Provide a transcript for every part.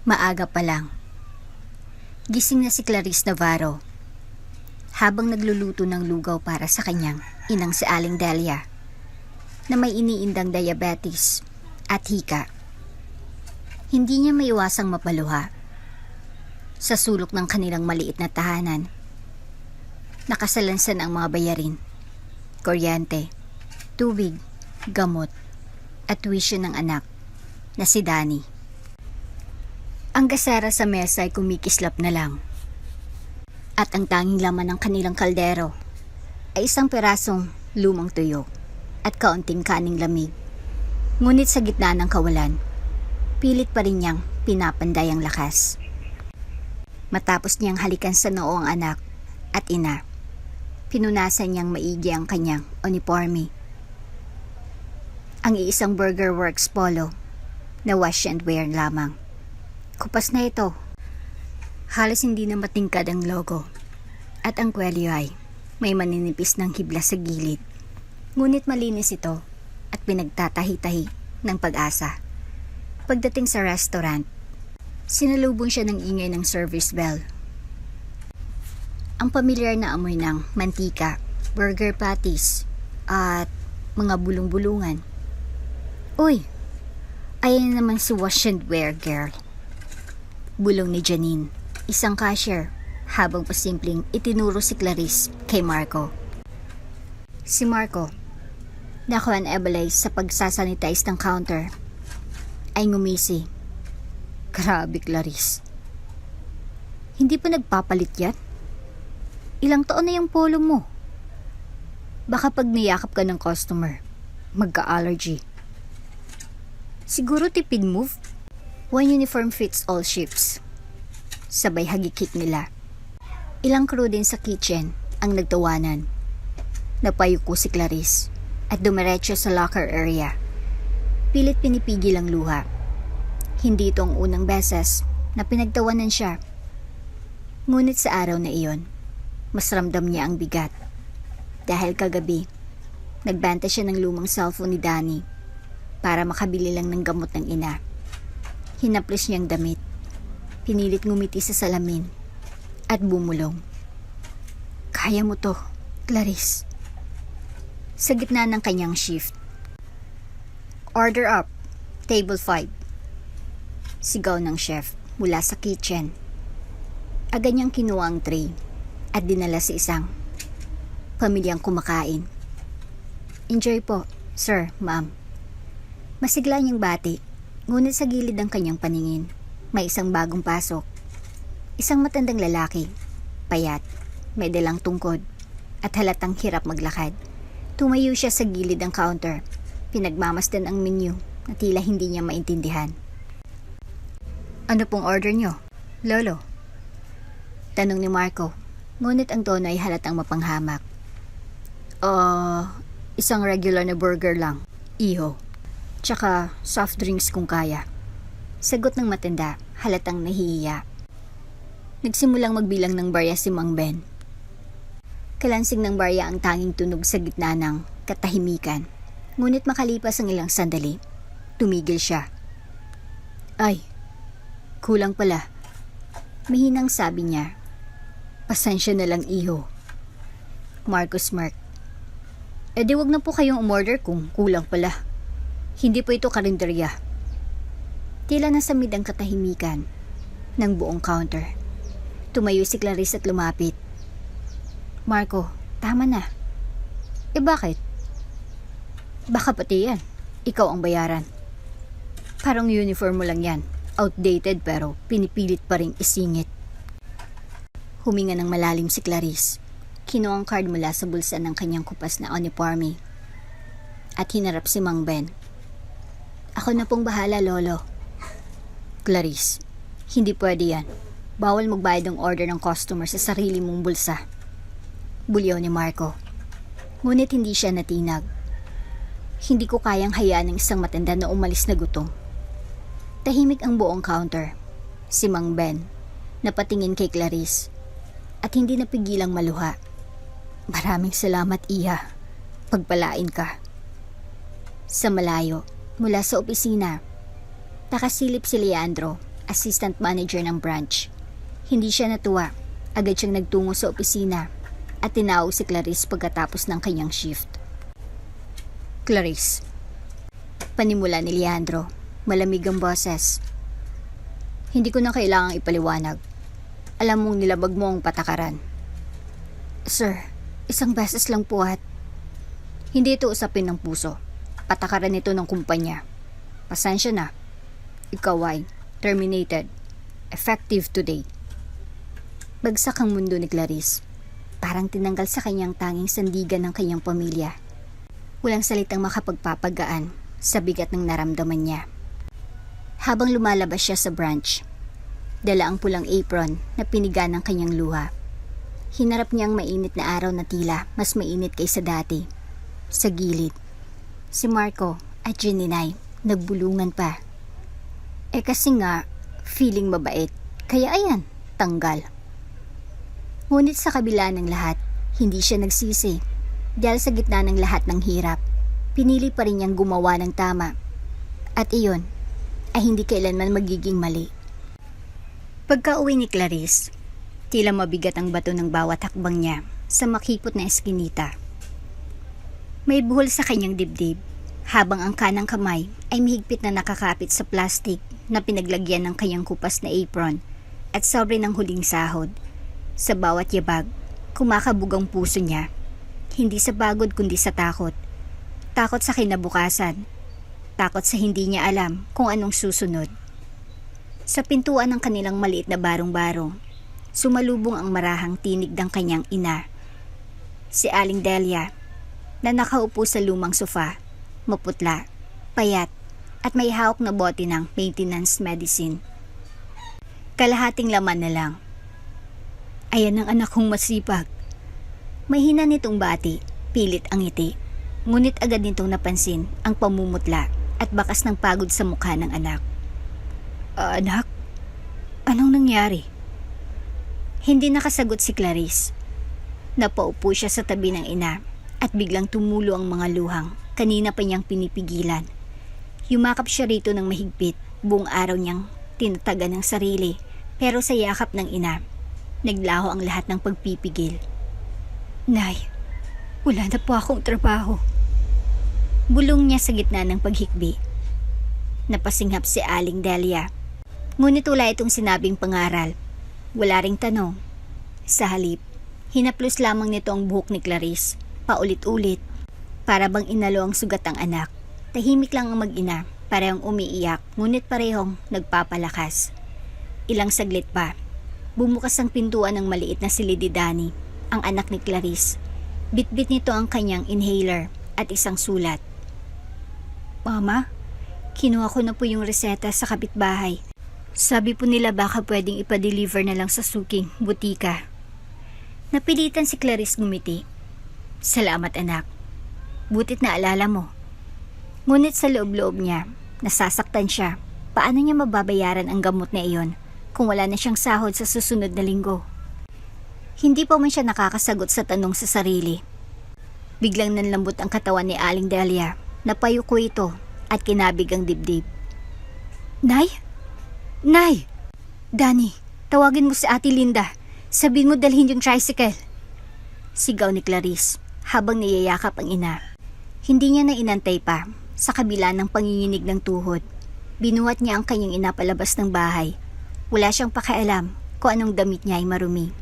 Maaga pa lang. Gising na si Clarice Navarro habang nagluluto ng lugaw para sa kanyang inang si Aling Delia na may iniindang diabetes at hika. Hindi niya maiwasang mapaluha. Sa sulok ng kanilang maliit na tahanan, nakasalansan ang mga bayarin, kuryente, tubig, gamot, at tuition ng anak na si Danny. Ang gasera sa mesa ay kumikislap na lang. At ang tanging laman ng kanilang kaldero ay isang pirasong lumang tuyo at kaunting kaning lamig. Ngunit sa gitna ng kawalan, pilit pa rin niyang pinapanday ang lakas. Matapos niyang halikan sa noo ang anak at ina, pinunasan niyang maigi ang kanyang uniforme. Ang iisang Burger Works polo na wash and wear lamang. Kupas na ito. Halos hindi na matingkad ang logo. At ang kwelyo ay may maninipis ng hibla sa gilid. Ngunit malinis ito at pinagtatahi-tahi ng pag-asa. Pagdating sa restaurant, sinalubong siya ng ingay ng service bell. Ang pamilyar na amoy ng mantika, burger patties, at mga bulong-bulungan. Uy, ayan naman si wash and wear girl. Bulong ni Janine, isang cashier, habang pasimpleng itinuro si Clarice kay Marco. Si Marco, na kuan-ebelay sa pagsasanitize ng counter, ay ngumisi. Grabe, Clarice. Hindi pa nagpapalit yan? Ilang taon na yung polo mo? Baka pag niyakap ka ng customer, magka-allergy. Siguro tipid move? One uniform fits all shifts. Sabay hagikik nila. Ilang crew din sa kitchen ang nagtawanan. Napayuko si Clarice at dumiretso sa locker area. Pilit pinipigil ang luha. Hindi ito ang unang beses na pinagtawanan siya. Ngunit sa araw na iyon, mas ramdam niya ang bigat. Dahil kagabi, nagbenta siya ng lumang cellphone ni Danny para makabili lang ng gamot ng ina. Hinaplos niyang damit, pinilit ngumiti sa salamin, at bumulong. Kaya mo to, Clarice. Sa gitna ng kanyang shift, order up, table 5. Sigaw ng chef mula sa kitchen. Agad niyang kinuha ang tray at dinala sa isang pamilyang kumakain. Enjoy po, sir, ma'am. Masigla niyang bati. Ngunit sa gilid ng kanyang paningin, may isang bagong pasok. Isang matandang lalaki, payat, may dalang tungkod, at halatang hirap maglakad. Tumayo siya sa gilid ng counter, pinagmamasdan ang menu na tila hindi niya maintindihan. Ano pong order niyo, Lolo? Tanong ni Marco, ngunit ang tono ay halatang mapanghamak. Isang regular na burger lang, iho. Tsaka soft drinks kung kaya. Sagot ng matanda, halatang nahihiya. Nagsimulang magbilang ng barya si Mang Ben. Kalansing ng barya ang tanging tunog sa gitna ng katahimikan. Ngunit makalipas ang ilang sandali, tumigil siya. Ay, kulang pala. Mahinang sabi niya. Pasensya na lang, iho. Marco smirk. Di wag na po kayong umorder kung kulang pala. Hindi po ito karinderya. Tila nasamid ang katahimikan ng buong counter. Tumayo si Clarice at lumapit. Marco, tama na. Bakit? Baka pati yan. Ikaw ang bayaran. Parang uniform mo lang yan. Outdated pero pinipilit pa rin isingit. Huminga ng malalim si Clarice. Kinuha ang card mula sa bulsa ng kanyang kupas na uniforme. At hinarap si Mang Ben. Ako na pong bahala, Lolo. Clarice, hindi pwede yan. Bawal magbayad ng order ng customer sa sarili mong bulsa. Bulyaw ni Marco. Ngunit hindi siya natinag. Hindi ko kayang hayaan ng isang matanda na umalis na gutom. Tahimik ang buong counter. Si Mang Ben, napatingin kay Clarice, at hindi napigilang maluha. Maraming salamat, Iha. Pagpalain ka. Sa malayo, mula sa opisina, nakasilip si Leandro assistant manager ng branch. Hindi siya natuwa. Agad siyang nagtungo sa opisina at tinawag si Clarice pagkatapos ng kanyang shift. Clarice. Panimula ni Leandro. Malamig ang boses. Hindi ko na kailangang ipaliwanag. Alam mong nilabag mo ang patakaran. Sir, isang beses lang po at hindi ito usapin ng puso. Patakaran ito ng kumpanya. Pasensya na. Ikaw ay terminated. Effective today. Bagsak ang mundo ni Clarice. Parang tinanggal sa kanyang tanging sandigan ng kanyang pamilya. Walang salitang makapagpapagaan sa bigat ng naramdaman niya. Habang lumalabas siya sa branch, dala ang pulang apron na piniga ng kanyang luha. Hinarap niya ang mainit na araw na tila mas mainit kaysa dati. Sa gilid, si Marco at Jeninay nagbulungan pa. Kasi nga, feeling mabait, kaya ayan, tanggal. Ngunit sa kabila ng lahat, hindi siya nagsisi. Dahil sa gitna ng lahat ng hirap, pinili pa rin niyang gumawa ng tama. At iyon ay hindi kailanman magiging mali. Pagka-uwi ni Clarice, tila mabigat ang bato ng bawat hakbang niya sa makipot na eskinita. May buhol sa kanyang dibdib, habang ang kanang kamay ay mahigpit na nakakapit sa plastic na pinaglagyan ng kanyang kupas na apron at sobre ng huling sahod. Sa bawat yabag, kumakabog ang puso niya. Hindi sa pagod kundi sa takot. Takot sa kinabukasan. Takot sa hindi niya alam kung anong susunod. Sa pintuan ng kanilang maliit na barong-barong, sumalubong ang marahang tinig ng kanyang ina. Si Aling Delia, na nakaupo sa lumang sofa, maputla, payat, at may hawak na bote ng maintenance medicine. Kalahating laman na lang. Ayan ang anak kong masipag. Mahina nitong bati, pilit ang ngiti. Ngunit agad nitong napansin ang pamumutla at bakas ng pagod sa mukha ng anak. Anak? Anong nangyari? Hindi nakasagot si Clarice. Napaupo siya sa tabi ng ina at biglang tumulo ang mga luhang kanina pa niyang pinipigilan. Yumakap siya rito ng mahigpit, buong araw niyang tinatagan ng sarili, pero sa yakap ng ina, naglaho ang lahat ng pagpipigil. Nay, wala na po akong trabaho. Bulong niya sa gitna ng paghikbi. Napasinghap si Aling Delia. Ngunit wala itong sinabing pangaral. Wala ring tanong. Sa halip, hinaplos lamang nito ang buhok ni Clarice, paulit-ulit. Para bang inalo ang sugat ang anak. Tahimik lang ang mag-ina, parehong umiiyak, ngunit parehong nagpapalakas. Ilang saglit pa, bumukas ang pintuan ng maliit na silid ni Danny, ang anak ni Clarice. Bitbit nito ang kanyang inhaler at isang sulat. Mama, kinuha ko na po yung reseta sa kapitbahay. Sabi po nila baka pwedeng ipa-deliver na lang sa suking butika. Napilitan si Clarice ngumiti. Salamat anak. Butit na alala mo. Ngunit sa loob-loob niya, nasasaktan siya. Paano niya mababayaran ang gamot na iyon kung wala na siyang sahod sa susunod na linggo? Hindi pa man siya nakakasagot sa tanong sa sarili. Biglang nanlambot ang katawan ni Aling Delia. Napayuko ito at kinabig ang dibdib. Nay? Nay! Danny, tawagin mo si Ate Linda. Sabihin mo dalhin yung tricycle. Sigaw ni Clarice habang niyayakap ang ina. Hindi niya na inantay pa. Sa kabila ng panginginig ng tuhod, binuhat niya ang kanyang ina palabas ng bahay. Wala siyang pakialam kung anong damit niya ay marumi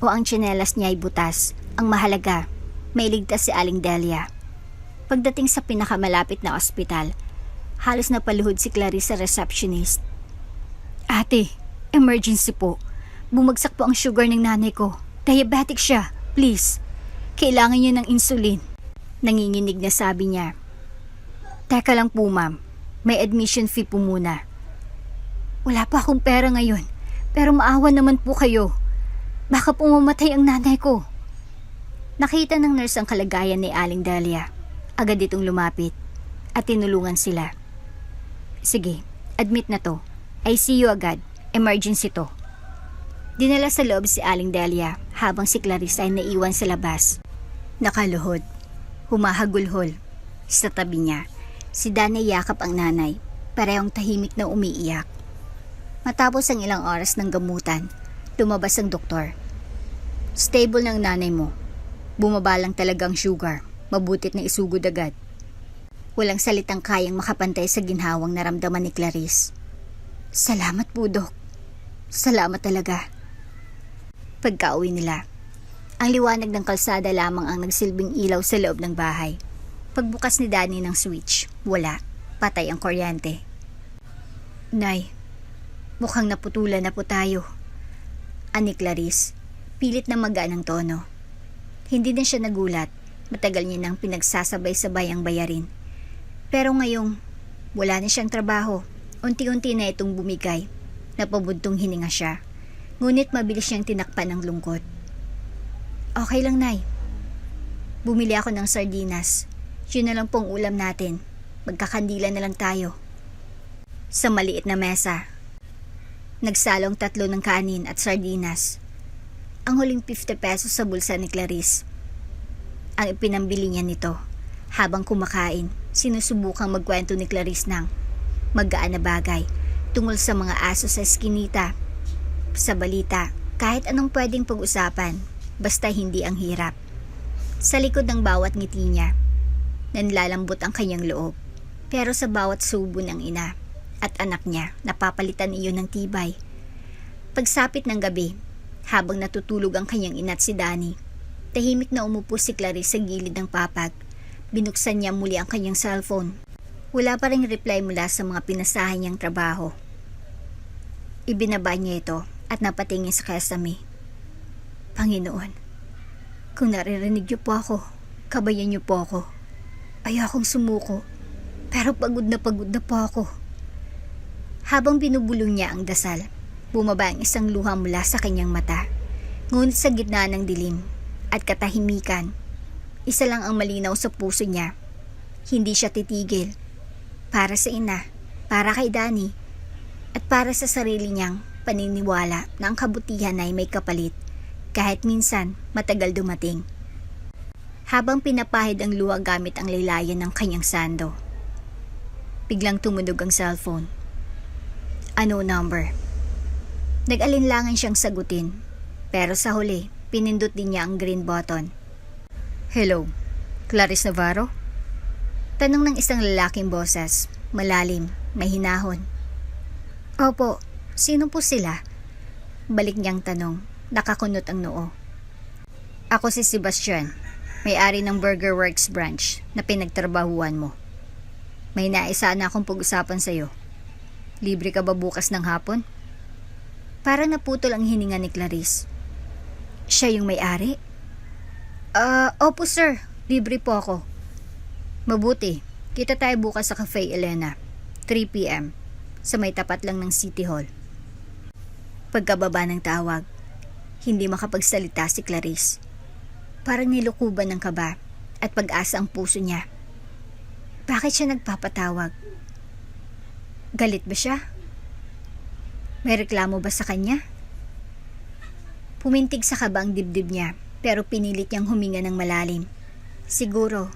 o ang tsinelas niya ay butas. Ang mahalaga, may ligtas si Aling Delia. Pagdating sa pinakamalapit na ospital, halos napaluhod si Clarice sa receptionist. Ate, emergency po. Bumagsak po ang sugar ng nanay ko. Diabetic siya, please. Kailangan niya ng insulin. Nanginginig na sabi niya. Teka lang po ma'am, may admission fee po muna. Wala pa akong pera ngayon, pero maawa naman po kayo. Baka pumamatay ang nanay ko. Nakita ng nurse ang kalagayan ni Aling Delia. Agad itong lumapit at tinulungan sila. Sige, admit na to. ICU agad, emergency to. Dinala sa loob si Aling Delia habang si Clarice ay naiwan sa labas. Nakaluhod, humahagulhol. Sa tabi niya, si Danny yakap ang nanay, parehong tahimik na umiiyak. Matapos ang ilang oras ng gamutan, lumabas ang doktor. Stable ng nanay mo. Bumaba lang talagang sugar. Mabutit na isugod agad. Walang salitang kayang makapantay sa ginhawang naramdaman ni Clarice. Salamat po, Dok. Salamat talaga. Pagka-uwi nila, ang liwanag ng kalsada lamang ang nagsilbing ilaw sa loob ng bahay. Pagbukas ni Danny ng switch, wala. Patay ang kuryente. Nay, mukhang naputulan na po tayo. Ani Clarice, pilit na magaan ang tono. Hindi din siya nagulat. Matagal niya nang pinagsasabay-sabay ang bayarin. Pero ngayong wala na siyang trabaho, unti-unti na itong bumigay. Napabuntong hininga siya. Ngunit mabilis siyang tinakpan ng lungkot. Okay lang, Nay. Bumili ako ng sardinas. Yun na lang pong ulam natin. Magkakandila na lang tayo. Sa maliit na mesa, nagsalong 3 ng kanin at sardinas. Ang huling 50 pesos sa bulsa ni Clarice. Ang ipinambili niya nito. Habang kumakain, sinusubukang magkwento ni Clarice ng magaan na bagay tungkol sa mga aso sa eskinita. Sa balita, kahit anong pwedeng pag-usapan, basta hindi ang hirap. Sa likod ng bawat ngiti niya, nanlalambot ang kanyang loob. Pero sa bawat subo ng ina at anak niya, napapalitan iyon ng tibay. Pagsapit ng gabi, habang natutulog ang kanyang ina at si Danny, tahimik na umupo si Clarice sa gilid ng papag. Binuksan niya muli ang kanyang cellphone. Wala pa ring reply mula sa mga pinasahan niyang trabaho. Ibinaba niya ito at napatingin sa kesame. Panginoon, kung naririnig niyo po ako, kabayan niyo po ako. Ayokong sumuko, pero pagod na po ako. Habang binubulong niya ang dasal, bumaba ang isang luha mula sa kanyang mata. Ngunit sa gitna ng dilim at katahimikan, isa lang ang malinaw sa puso niya. Hindi siya titigil. Para sa ina, para kay Danny, at para sa sarili niyang paniniwala na ang kabutihan ay may kapalit, kahit minsan matagal dumating. Habang pinapahid ang luha gamit ang laylayan ng kanyang sando, biglang tumunog ang cellphone. Ano number? Nag-alinlangan siyang sagutin, pero sa huli, pinindot din niya ang green button. Hello, Clarice Navarro? Tanong ng isang lalaking boses, malalim, may hinahon. Opo, sino po sila? Balik niyang tanong, nakakunot ang noo. Ako si Sebastian, may-ari ng Burger Works branch na pinagtrabahuan mo. May naisa na akong pag-usapan sa'yo. Libre ka ba bukas ng hapon? Para naputol ang hininga ni Clarice. Siya yung may-ari? Opo sir, libre po ako. Mabuti, kita tayo bukas sa Cafe Elena, 3 p.m. sa may tapat lang ng City Hall. Pagkababa ng tawag, hindi makapagsalita si Clarice. Parang nilukuban ng kaba at pag-asa ang puso niya. Bakit siya nagpapatawag? Galit ba siya? May reklamo ba sa kanya? Pumintig sa kaba ang dibdib niya, pero pinilit niyang huminga ng malalim. Siguro,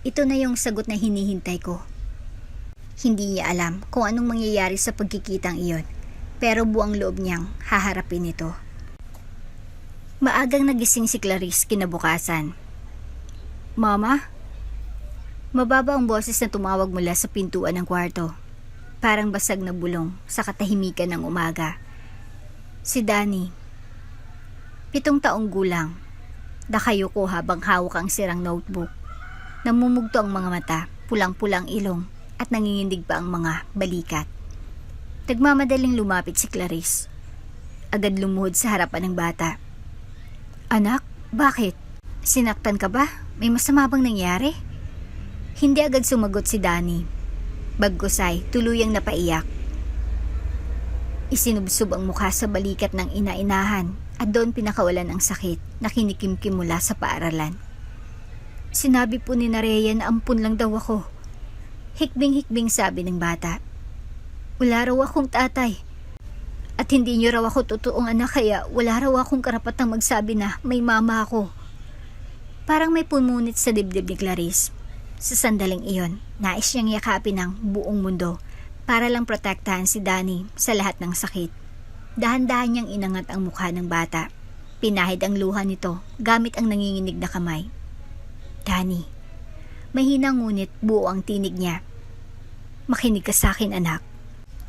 ito na yung sagot na hinihintay ko. Hindi niya alam kung anong mangyayari sa pagkikitang iyon, pero buang loob niyang haharapin ito. Maagang nagising si Clarice kinabukasan. Mama? Mababa ang boses na tumawag mula sa pintuan ng kwarto. Parang basag na bulong sa katahimikan ng umaga. Si Danny. 7 taong gulang. Nakayuko habang hawak ang sirang notebook. Namumugto ang mga mata, pulang-pulang ilong, at nangingindig pa ang mga balikat. Nagmamadaling lumapit si Clarice. Agad lumuhod sa harapan ng bata. Anak, bakit? Sinaktan ka ba? May masama bang nangyari? Hindi agad sumagot si Danny. Bagkus ay tuluyang napaiyak. Isinubsob ang mukha sa balikat ng ina-inahan at doon pinakawalan ang sakit na kinikimkim mula sa paaralan. Sinabi po ni Nareya na ampun lang daw ako. Hikbing-hikbing sabi ng bata. Wala raw akong tatay. At hindi niyo raw ako totoong anak kaya wala raw akong karapatang magsabi na may mama ako. Parang may pumunit sa dibdib ni Clarice. Sa sandaling iyon, nais niyang yakapin ang buong mundo. para lang protektahan si Danny sa lahat ng sakit. Dahan-dahan niyang inangat ang mukha ng bata. Pinahid ang luha nito gamit ang nanginginig na kamay. Danny, mahina ngunit buo ang tinig niya. Makinig ka sa akin, anak.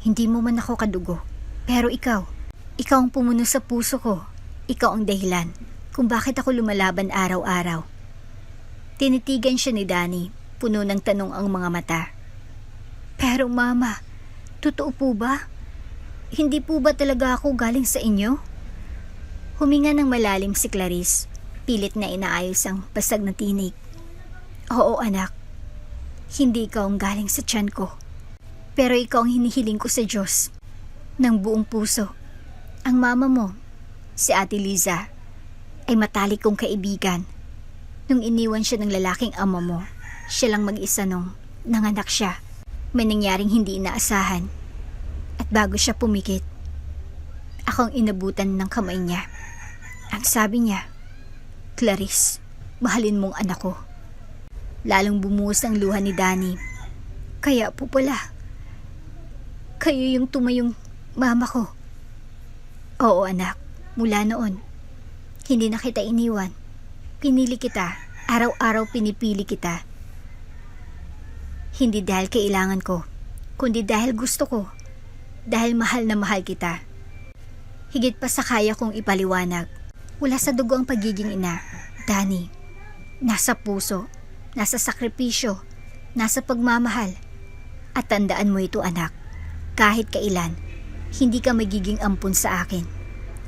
Hindi mo man ako kadugo, pero ikaw ang pumuno sa puso ko. Ikaw ang dahilan kung bakit ako lumalaban araw-araw. Tinitigan siya ni Danny, puno ng tanong ang mga mata. Pero mama, totoo po ba? Hindi po ba talaga ako galing sa inyo? Huminga ng malalim si Clarice, pilit na inaayos ang basag na tinig. Oo anak, hindi ikaw ang galing sa tiyan ko. Pero ikaw ang hinihiling ko sa Diyos ng buong puso. Ang mama mo, si Ate Liza, ay matalik kong kaibigan. Nung iniwan siya ng lalaking ama mo, siya lang mag-isa nung nanganak siya. May nangyaring hindi inaasahan. At bago siya pumikit, ako ang inabutan ng kamay niya. Ang sabi niya, Clarice, mahalin mong anak ko. Lalong bumuhos ang luha ni Danny. Kaya po pala, kayo yung tumayong mama ko. Oo anak, mula noon, hindi na kita iniwan. Pinili kita, araw-araw pinipili kita. Hindi dahil kailangan ko, kundi dahil gusto ko, dahil mahal na mahal kita. Higit pa sa kaya kong ipaliwanag, wala sa dugo ang pagiging ina, Danny. Nasa puso, nasa sakripisyo, nasa pagmamahal. At tandaan mo ito anak, kahit kailan, hindi ka magiging ampun sa akin.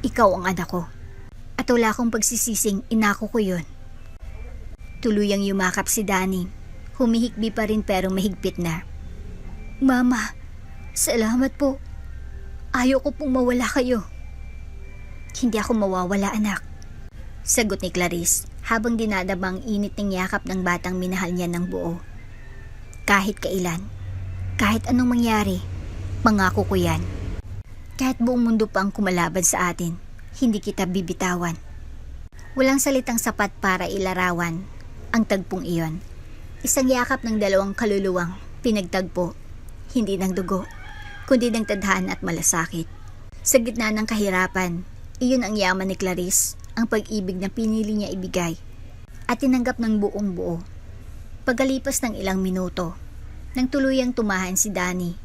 Ikaw ang anak ko. At wala akong pagsisising inako ko yun. Tuluyang yumakap si Danny. Humihikbi pa rin pero mahigpit na. Mama, salamat po. Ayaw ko pong mawala kayo. Hindi ako mawawala anak. Sagot ni Clarice habang dinadaba ang init ng yakap ng batang minahal niya ng buo. Kahit kailan, kahit anong mangyari, pangako ko yan. Kahit buong mundo pa ang kumalaban sa atin, hindi kita bibitawan. Walang salitang sapat para ilarawan ang tagpong iyon. Isang yakap ng dalawang kaluluwang pinagtagpo, hindi ng dugo, kundi ng tadhana at malasakit. Sa gitna ng kahirapan, iyon ang yaman ni Clarice, ang pag-ibig na pinili niya ibigay at tinanggap ng buong buo. Pagkalipas ng ilang minuto, nang tuluyang tumahan si Danny,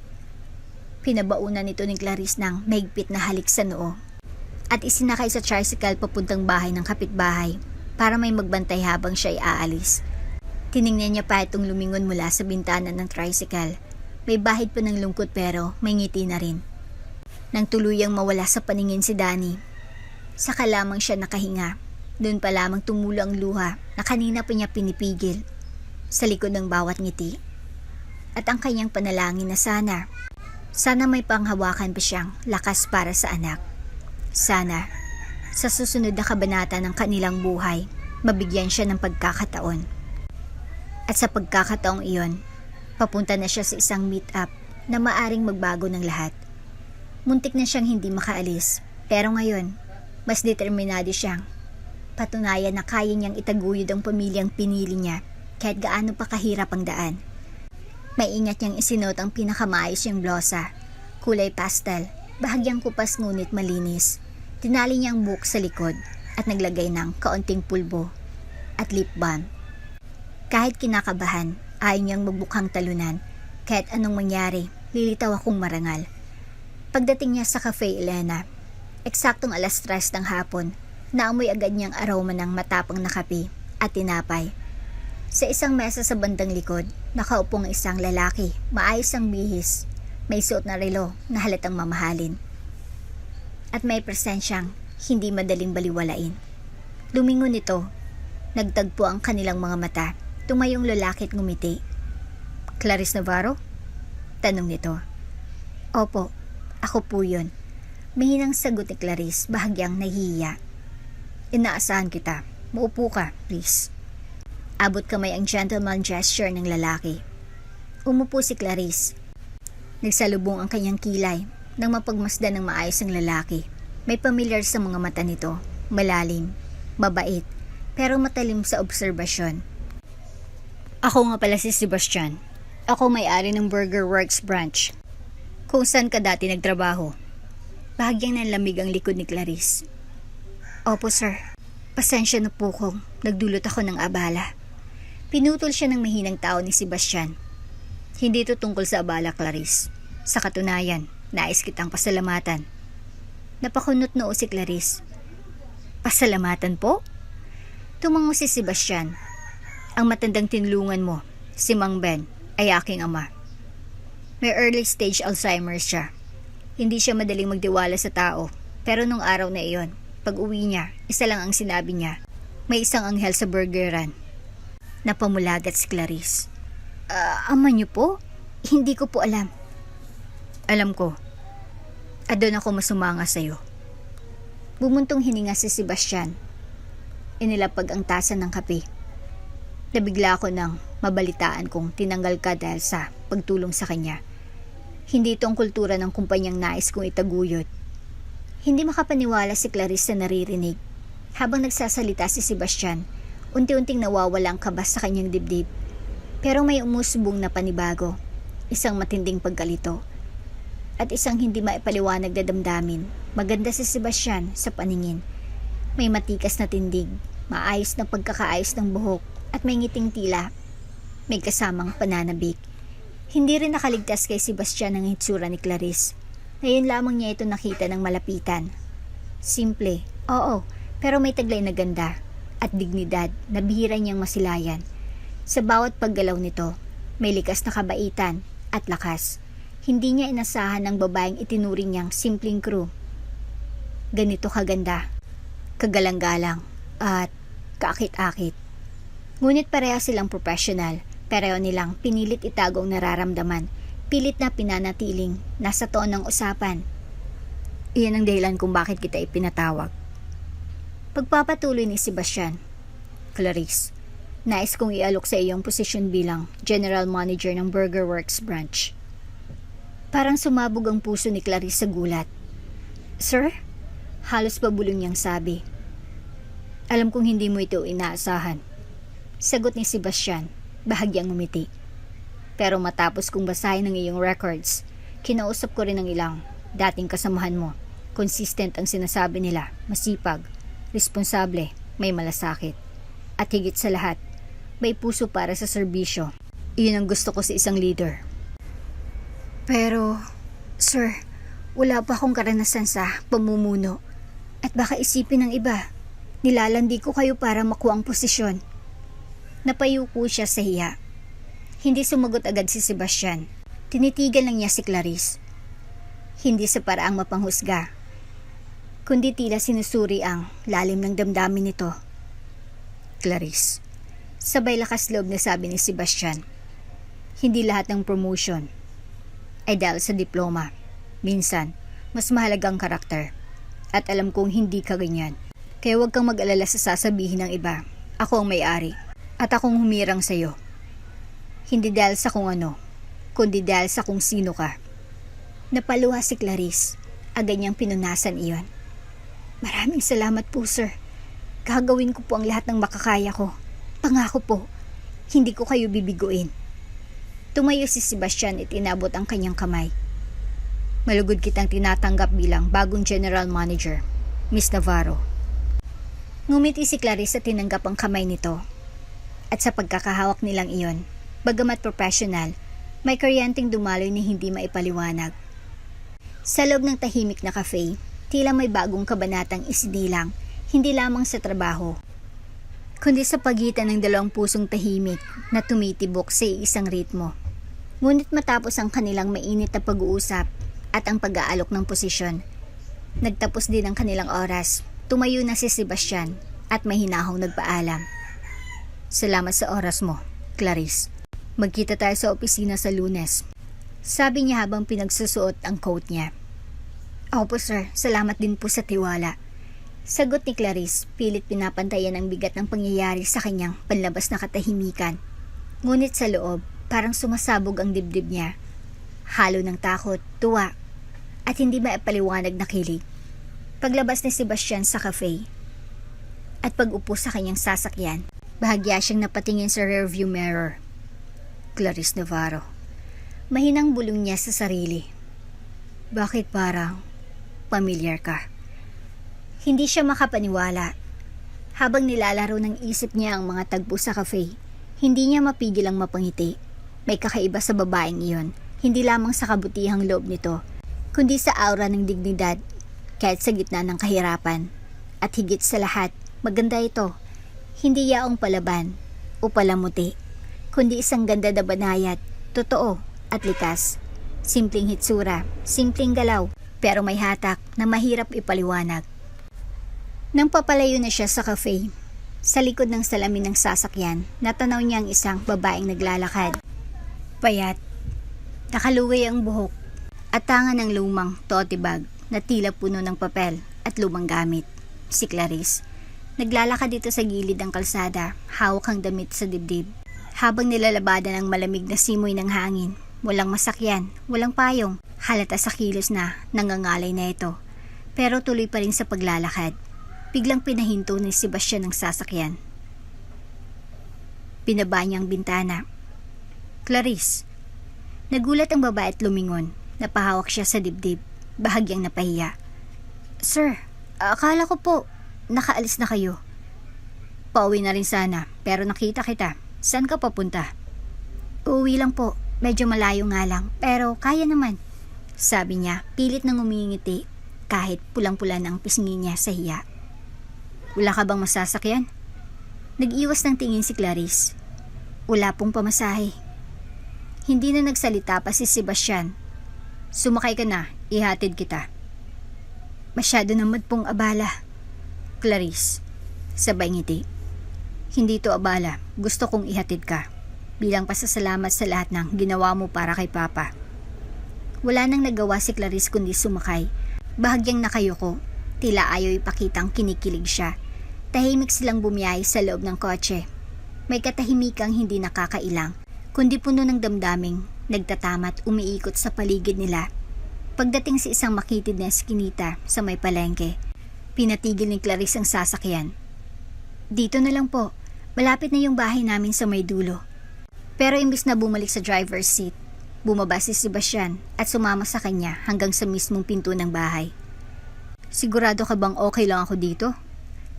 pinabaunan nito ni Clarice ng mahigpit na halik sa noo at isinakay sa tricycle papuntang bahay ng kapitbahay para may magbantay habang siya ay aalis. Tiningnan niya pa itong lumingon mula sa bintana ng tricycle. May bahid pa ng lungkot pero may ngiti na rin. Nang tuluyang mawala sa paningin si Danny, saka lamang siya nakahinga. Doon pa lamang tumulo ang luha na kanina pa niya pinipigil sa likod ng bawat ngiti. At ang kanyang panalangin na sana may panghawakan pa siyang lakas para sa anak. Sana, sa susunod na kabanata ng kanilang buhay, mabigyan siya ng pagkakataon. At sa pagkakataong iyon, papunta na siya sa isang meet-up na maaring magbago ng lahat. Muntik na siyang hindi makaalis, pero ngayon, mas determinado siyang patunayan na kaya niyang itaguyod ang pamilyang pinili niya kahit gaano pa kahirap ang daan. Maingat niyang isinuot ang pinakamaayos niyang blosa, kulay pastel, bahagyang kupas ngunit malinis. Tinali niyang buhok sa likod at naglagay ng kaunting pulbo at lip balm. Kahit kinakabahan, ayaw niyang magbukhang talunan. Kahit anong mangyari, lilitaw akong marangal. Pagdating niya sa Cafe Elena, eksaktong 3:00 ng hapon, naamoy agad niyang aroma ng matapang na kape at tinapay. Sa isang mesa sa bandang likod, nakaupo ang isang lalaki, maayos ang bihis, may suot na relo na halatang mamahalin. At may presensyang hindi madaling baliwalain. Lumingon ito, nagtagpo ang kanilang mga mata. Tumayong lalaki at ngumiti. Clarice Navarro? Tanong nito. Opo, ako po yun. Mahinang sagot ni Clarice, bahagyang nahihiya. Inaasahan kita. Maupo ka, please. Abot kamay ang gentleman gesture ng lalaki. Umupo si Clarice. Nagsalubong ang kanyang kilay nang mapagmasdan ng maayos ang lalaki. May pamilyar sa mga mata nito, malalim, mabait, pero matalim sa obserbasyon. Ako nga pala si Sebastian. Ako may-ari ng Burger Works branch. Kung saan ka dati nagtrabaho. Bahagyang nanlamig ang likod ni Clarice. Opo sir, pasensya na po kung nagdulot ako ng abala. Pinutol siya ng mahinang tao ni Sebastian. Hindi ito tungkol sa abala, Clarice. Sa katunayan, nais kitang pasalamatan. Napakunot noo si Clarice. Pasalamatan po? Tumango si Sebastian. Ang matandang tinulungan mo, si Mang Ben, ay aking ama. May early stage Alzheimer's siya. Hindi siya madaling magdiwala sa tao. Pero nung araw na iyon, pag uwi niya, isa lang ang sinabi niya. May isang anghel sa burgeran. Napamulagat si Clarice. Ama niyo po? Hindi ko po alam. Alam ko. At doon ako masumanga sa'yo. Bumuntong hininga si Sebastian. Inilapag ang tasa ng kape. Nabigla ako nang mabalitaan kong tinanggal ka dahil sa pagtulong sa kanya. Hindi ito ang kultura ng kumpanyang nais kong itaguyod. Hindi makapaniwala si Clarice sa naririnig. Habang nagsasalita si Sebastian, unti-unting nawawala ang kabas sa kanyang dibdib. Pero may umusubong na panibago, isang matinding pagkalito, at isang hindi maipaliwanag na damdamin. Maganda si Sebastian sa paningin. May matikas na tindig, maayos na pagkakaayos ng buhok, at may ngiting tila. May kasamang pananabik. Hindi rin nakaligtas kay Sebastian ang hitsura ni Clarice. Ngayon lamang niya ito nakita ng malapitan. Simple, oo, pero may taglay na ganda at dignidad na bihira niyang masilayan. Sa bawat paggalaw nito, may likas na kabaitan at lakas. Hindi niya inasahan ng babaeng itinuring niyang simpleng crew. Ganito kaganda, kagalang-galang, at kaakit-akit. Ngunit pareha silang professional, pareho nilang pinilit itago ang nararamdaman, pilit na pinanatiling nasa toon ng usapan. Iyan ang dahilan kung bakit kita ipinatawag. Pagpapatuloy ni Sebastian. Clarice, nais kong ialok sa iyong posisyon bilang General Manager ng Burger Works Branch. Parang sumabog ang puso ni Clarice sa gulat. Sir? Halos pabulong niyang sabi. Alam kong hindi mo ito inaasahan. Sagot ni Sebastian, bahagyang ngumiti. Pero matapos kong basahin ang iyong records, kinausap ko rin ang ilang dating kasamahan mo. Consistent ang sinasabi nila, masipag, responsable, may malasakit. At higit sa lahat, may puso para sa serbisyo. Iyon ang gusto ko sa isang leader. Pero, sir, wala pa akong karanasan sa pamumuno. At baka isipin ng iba, nilalandi ko kayo para makuha ang posisyon. Napayuko siya sa hiya. Hindi sumagot agad si Sebastian. Tinitigan lang niya si Clarice. Hindi sa paraang mapanghusga, kundi tila sinusuri ang lalim ng damdamin nito. Clarice, sabay lakas loob na sabi ni Sebastian. Hindi lahat ng promotion ay dahil sa diploma. Minsan, mas mahalaga ang karakter. At alam kong hindi ka ganyan. Kaya huwag kang mag-alala sa sasabihin ng iba. Ako ang may-ari. At akong humirang sa'yo. Hindi dahil sa kung ano, kundi dahil sa kung sino ka. Napaluha si Clarice. Agad niyang pinunasan iyon. Maraming salamat po, sir. Gagawin ko po ang lahat ng makakaya ko. Pangako po, hindi ko kayo bibiguin. Tumayo si Sebastian at inabot ang kanyang kamay. Malugod kitang tinatanggap bilang bagong general manager, Miss Navarro. Ngumiti si Clarice at tinanggap ang kamay nito. At sa pagkakahawak nilang iyon, bagamat professional, may kuryenteng dumaloy na hindi maipaliwanag. Sa loob ng tahimik na cafe, tila may bagong kabanatang isinilang, hindi lamang sa trabaho, kundi sa pagitan ng dalawang pusong tahimik na tumitibok sa isang ritmo. Ngunit matapos ang kanilang mainit na pag-uusap at ang pag-aalok ng posisyon, nagtapos din ang kanilang oras. Tumayo na si Sebastian at mahinahong nagpaalam. Salamat sa oras mo, Clarice. Magkita tayo sa opisina sa Lunes. Sabi niya habang pinagsusuot ang coat niya. Opo sir, salamat din po sa tiwala. Sagot ni Clarice, pilit pinapantayan ang bigat ng pangyayari sa kanyang panlabas na katahimikan. Ngunit sa loob, parang sumasabog ang dibdib niya. Halo ng takot, tuwa, at hindi maipaliwanag na kilig. Paglabas ni Sebastian sa cafe, at pag-upo sa kanyang sasakyan, bahagya siyang napatingin sa rearview mirror. Clarice Navarro. Mahinang bulong niya sa sarili. Bakit parang pamilyar ka? Hindi siya makapaniwala. Habang nilalaro ng isip niya ang mga tagpo sa cafe, hindi niya mapigil ang mapangiti. May kakaiba sa babaeng iyon, hindi lamang sa kabutihang loob nito, kundi sa aura ng dignidad, kahit sa gitna ng kahirapan. At higit sa lahat, maganda ito. Hindi yaong palaban o palamuti, kundi isang ganda na banayad, totoo at likas. Simpleng hitsura, simpleng galaw, pero may hatak na mahirap ipaliwanag. Nang papalayo na siya sa cafe, sa likod ng salamin ng sasakyan, natanaw niya ang isang babaeng naglalakad. Payat, nakaluway ang buhok, at tanga ng lumang tote bag na tila puno ng papel at lumang gamit. Si Clarice. Naglalakad dito sa gilid ng kalsada, hawak ang damit sa dibdib. Habang nilalabadan ang malamig na simoy ng hangin, walang masakyan, walang payong, halata sa kilos na nangangalay na ito. Pero tuloy pa rin sa paglalakad. Biglang pinahinto ni Sebastian ng sasakyan. Binaba niya ang bintana. Clarice. Nagulat ang babae at lumingon. Napahawak siya sa dibdib, bahagyang napahiya. Sir, akala ko po, nakaalis na kayo. Pauwi na rin sana, pero nakita kita. Saan ka papunta? Uuwi lang po, medyo malayo nga lang, pero kaya naman. Sabi niya, pilit nang umingiti, kahit pulang-pula na ang pisngi niya sa hiya. Wala ka bang masasakyan? Nag-iwas ng tingin si Clarice. Wala pong pamasahe. Hindi na nagsalita pa si Sebastian. Sumakay ka na, ihatid kita. Masyado naman pong abala. Clarice, sabay ngiti. Hindi to abala, gusto kong ihatid ka. Bilang pasasalamat sa lahat ng ginawa mo para kay Papa. Wala nang nagawa si Clarice kundi sumakay. Bahagyang nakayuko, tila ayaw ipakitang kinikilig siya. Tahimik silang bumiyahe sa loob ng kotse. May katahimikang hindi nakakailang, kundi puno ng damdaming, nagtatamat umiikot sa paligid nila. Pagdating sa isang makitid na eskinita sa may palengke, pinatigil ni Clarice ang sasakyan. Dito na lang po, malapit na yung bahay namin sa may dulo. Pero imbis na bumalik sa driver's seat, bumaba si Sebastian at sumama sa kanya hanggang sa mismong pinto ng bahay. Sigurado ka bang okay lang ako dito?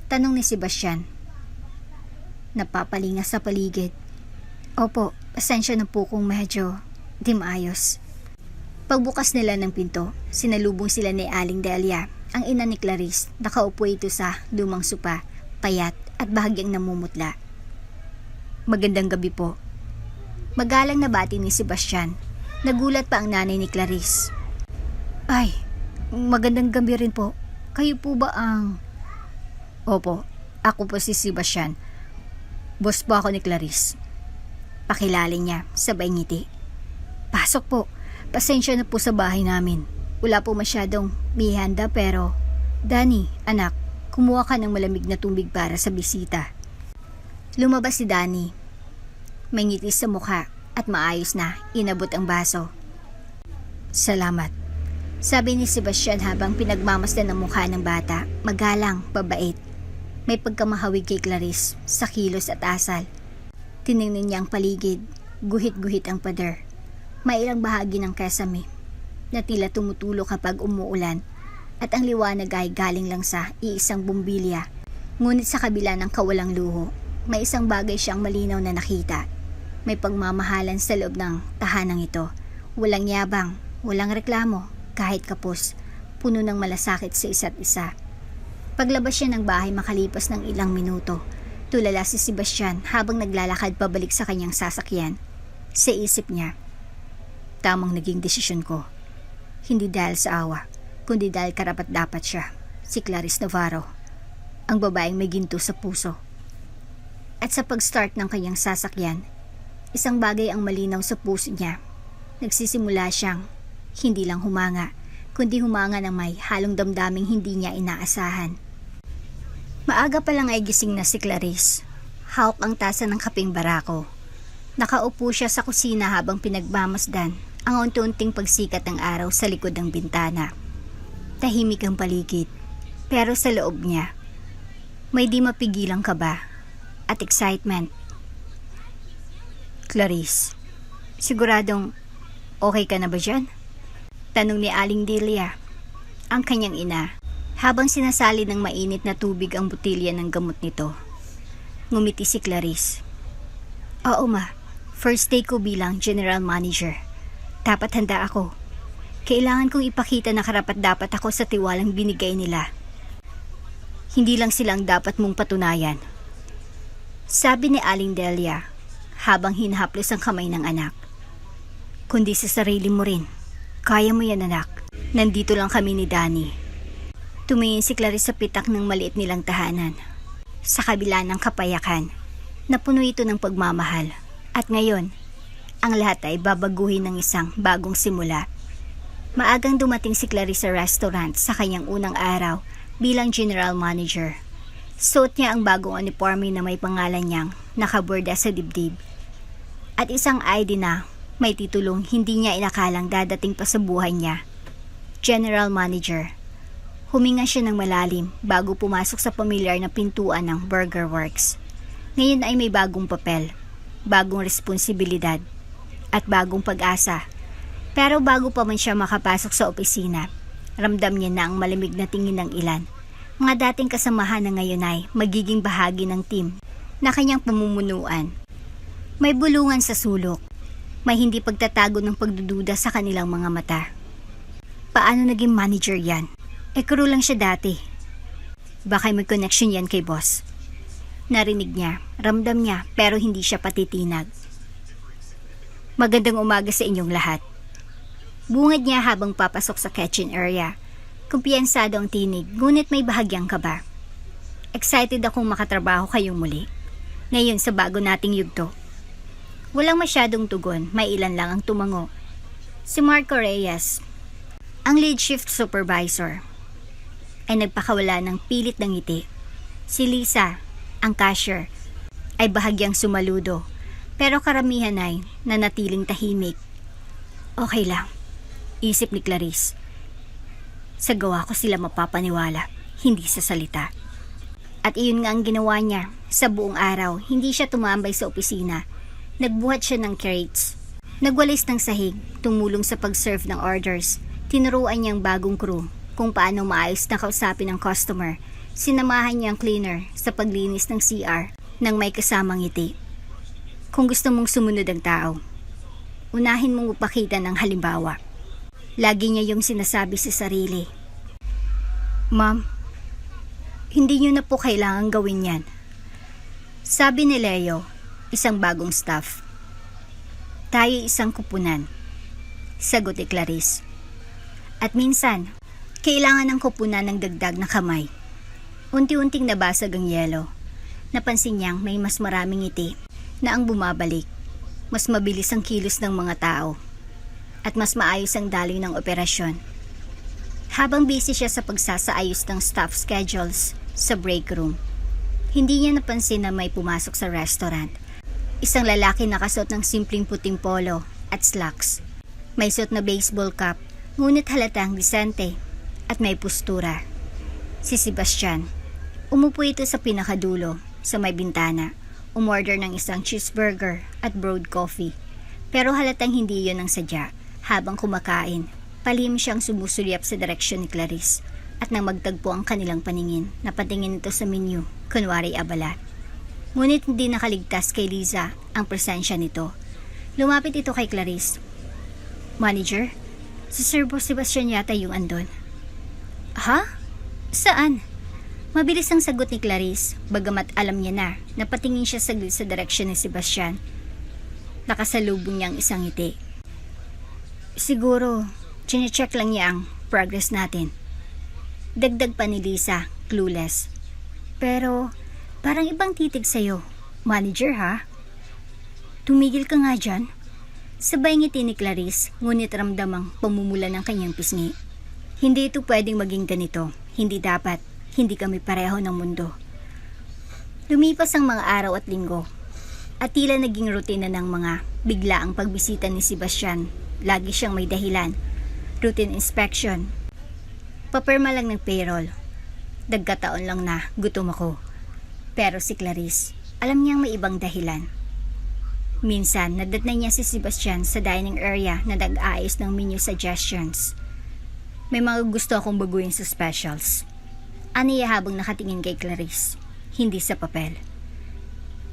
Tanong ni Sebastian. Napapalinga sa paligid. Opo, pasensya na po kung medyo di maayos. Pagbukas nila ng pinto, sinalubong sila ni Aling Delia, ang ina ni Clarice. Nakaupo ito sa lumang sopa, payat at bahagyang namumutla. Magandang gabi po. Magalang na bati ni Sebastian. Nagulat pa ang nanay ni Clarice. Ay, magandang gabi rin po. Kayo po ba ang... Opo, ako po si Sebastian. Boss po ako ni Clarice. Pakilala niya, sabay ngiti. Pasok po, pasensya na po sa bahay namin. Wala po masyadong mihanda pero... Danny, anak, kumuha ka ng malamig na tubig para sa bisita. Lumabas si Danny. May ngiti sa mukha at maayos na inabot ang baso. Salamat. Sabi ni Sebastian habang pinagmamasdan ang mukha ng bata, magalang, babait. May pagkamahawig kay Clarice sa kilos at asal. Tiningnan niya ang paligid, guhit-guhit ang pader. May ilang bahagi ng kesame na tila tumutulo kapag umuulan at ang liwanag ay galing lang sa iisang bumbilya. Ngunit sa kabila ng kawalang luho, may isang bagay siyang malinaw na nakita. May pagmamahalan sa loob ng tahanang ito. Walang yabang, walang reklamo, kahit kapos, puno ng malasakit sa isa't isa. Paglabas siya ng bahay makalipas ng ilang minuto, tulala si Sebastian habang naglalakad pabalik sa kanyang sasakyan. Sa isip niya, tamang naging desisyon ko. Hindi dahil sa awa, kundi dahil karapat-dapat siya, si Clarice Navarro, ang babaeng may ginto sa puso. At sa pag-start ng kanyang sasakyan, isang bagay ang malinaw sa puso niya. Nagsisimula siyang hindi lang humanga, kundi humanga ng may halong damdaming hindi niya inaasahan. Maaga pa lang ay gising na si Clarice. Hawak ang tasa ng kapeng barako. Nakaupo siya sa kusina habang pinagmamasdan ang unti-unting pagsikat ng araw sa likod ng bintana. Tahimik ang paligid, pero sa loob niya, may di mapigilang kaba at excitement. Clarice, siguradong okay ka na ba dyan? Tanong ni Aling Delia, ang kanyang ina, habang sinasali ng mainit na tubig ang botilya ng gamot nito. Ngumiti si Clarice. Oo ma, first day ko bilang general manager. Dapat handa ako. Kailangan kong ipakita na karapat-dapat ako sa tiwalang binigay nila. Hindi lang silang dapat mong patunayan. Sabi ni Aling Delia habang hinahaplos ang kamay ng anak. Kundi sa sarili mo rin. Kaya mo yan anak. Nandito lang kami ni Danny. Tumingin si Clarice sa pitak ng maliit nilang tahanan. Sa kabila ng kapayakan, napuno ito ng pagmamahal. At ngayon, ang lahat ay babaguhin ng isang bagong simula. Maagang dumating si Clarice sa restaurant sa kanyang unang araw bilang general manager. Suot niya ang bagong uniforme na may pangalan niyang nakaborda sa dibdib. At isang ID na may titulong hindi niya inakalang dadating pa sa buhay niya. General Manager. Huminga siya ng malalim bago pumasok sa pamilyar na pintuan ng Burger Works. Ngayon ay may bagong papel, bagong responsibilidad, at bagong pag-asa. Pero bago pa man siya makapasok sa opisina, ramdam niya na ang malamig na tingin ng ilan. Mga dating kasamahan na ngayon ay magiging bahagi ng team na kanyang pamumunuan. May bulungan sa sulok. May hindi pagtatago ng pagdududa sa kanilang mga mata. Paano naging manager yan? Crew lang siya dati. Baka may connection yan kay boss. Narinig niya, ramdam niya, pero hindi siya patitinag. Magandang umaga sa inyong lahat. Bungad niya habang papasok sa kitchen area. Kumpiyansado ang tinig, ngunit may bahagyang kaba. Excited akong makatrabaho kayong muli. Ngayon sa bago nating yugto. Walang masyadong tugon, may ilan lang ang tumango. Si Marco Reyes, ang lead shift supervisor, ay nagpakawala ng pilit ng ngiti. Si Lisa, ang cashier, ay bahagyang sumaludo, pero karamihan ay nanatiling tahimik. Okay lang, isip ni Clarice. Sa gawa ko sila mapapaniwala, hindi sa salita. At iyon nga ang ginawa niya. Sa buong araw, hindi siya tumambay sa opisina. Nagbuhat siya ng crates. Nagwalis ng sahig, tumulong sa pag-serve ng orders. Tinuruan niyang bagong crew kung paano maayos na kausapin ng customer. Sinamahan niya ang cleaner sa paglinis ng CR nang may kasamang ngiti. Kung gusto mong sumunod ang tao, unahin mong upakita ng halimbawa. Lagi niya yung sinasabi sa sarili. Ma'am, hindi niyo na po kailangan gawin yan. Sabi ni Leo, isang bagong staff. Tayo isang kupunan. Sagot ni Clarice. At minsan, kailangan ng kupunan ng dagdag na kamay. Unti-unting nabasag ang yelo. Napansin niyang may mas maraming ngiti na ang bumabalik. Mas mabilis ang kilos ng mga tao. At mas maayos ang daloy ng operasyon. Habang busy siya sa pagsasaayos ng staff schedules sa break room, hindi niya napansin na may pumasok sa restaurant. Isang lalaki nakasuot ng simpleng puting polo at slacks. May suot na baseball cap, ngunit halatang disente at may postura. Si Sebastian. Umupo ito sa pinakadulo, sa may bintana. Umorder ng isang cheeseburger at brewed coffee. Pero halatang hindi yon ang sadya. Habang kumakain, palihim siyang sumusulyap sa direksyon ni Clarice. At nang magtagpo ang kanilang paningin, napatingin ito sa menu, kunwari abala. Ngunit hindi nakaligtas kay Liza ang presensya nito. Lumapit ito kay Clarice. Manager, si Sir Sebastian yata yung andon. Ha? Saan? Mabilis ang sagot ni Clarice, bagamat alam niya na napatingin siya saglit sa direksyon ni Sebastian. Nakasalubong niya ang isang ngiti. Siguro, chinecheck lang niya ang progress natin. Dagdag pa ni Lisa, clueless. Pero, parang ibang titig sa'yo. Manager ha? Tumigil ka nga dyan. Sabay ngiti ni Clarice, ngunit ramdam ang pamumula ng kanyang pisngi. Hindi ito pwedeng maging ganito. Hindi dapat. Hindi kami pareho ng mundo. Lumipas ang mga araw at linggo. At tila naging rutina ng mga bigla ang pagbisita ni Sebastian. Lagi siyang may dahilan. Routine inspection. Papirma lang ng payroll. Dagkataon lang na gutom ako. Pero si Clarice, alam niyang may ibang dahilan. Minsan, nadatnan niya si Sebastian sa dining area na nag-aayos ng menu suggestions. May mga gusto akong baguhin sa specials. Aniya habang nakatingin kay Clarice, hindi sa papel.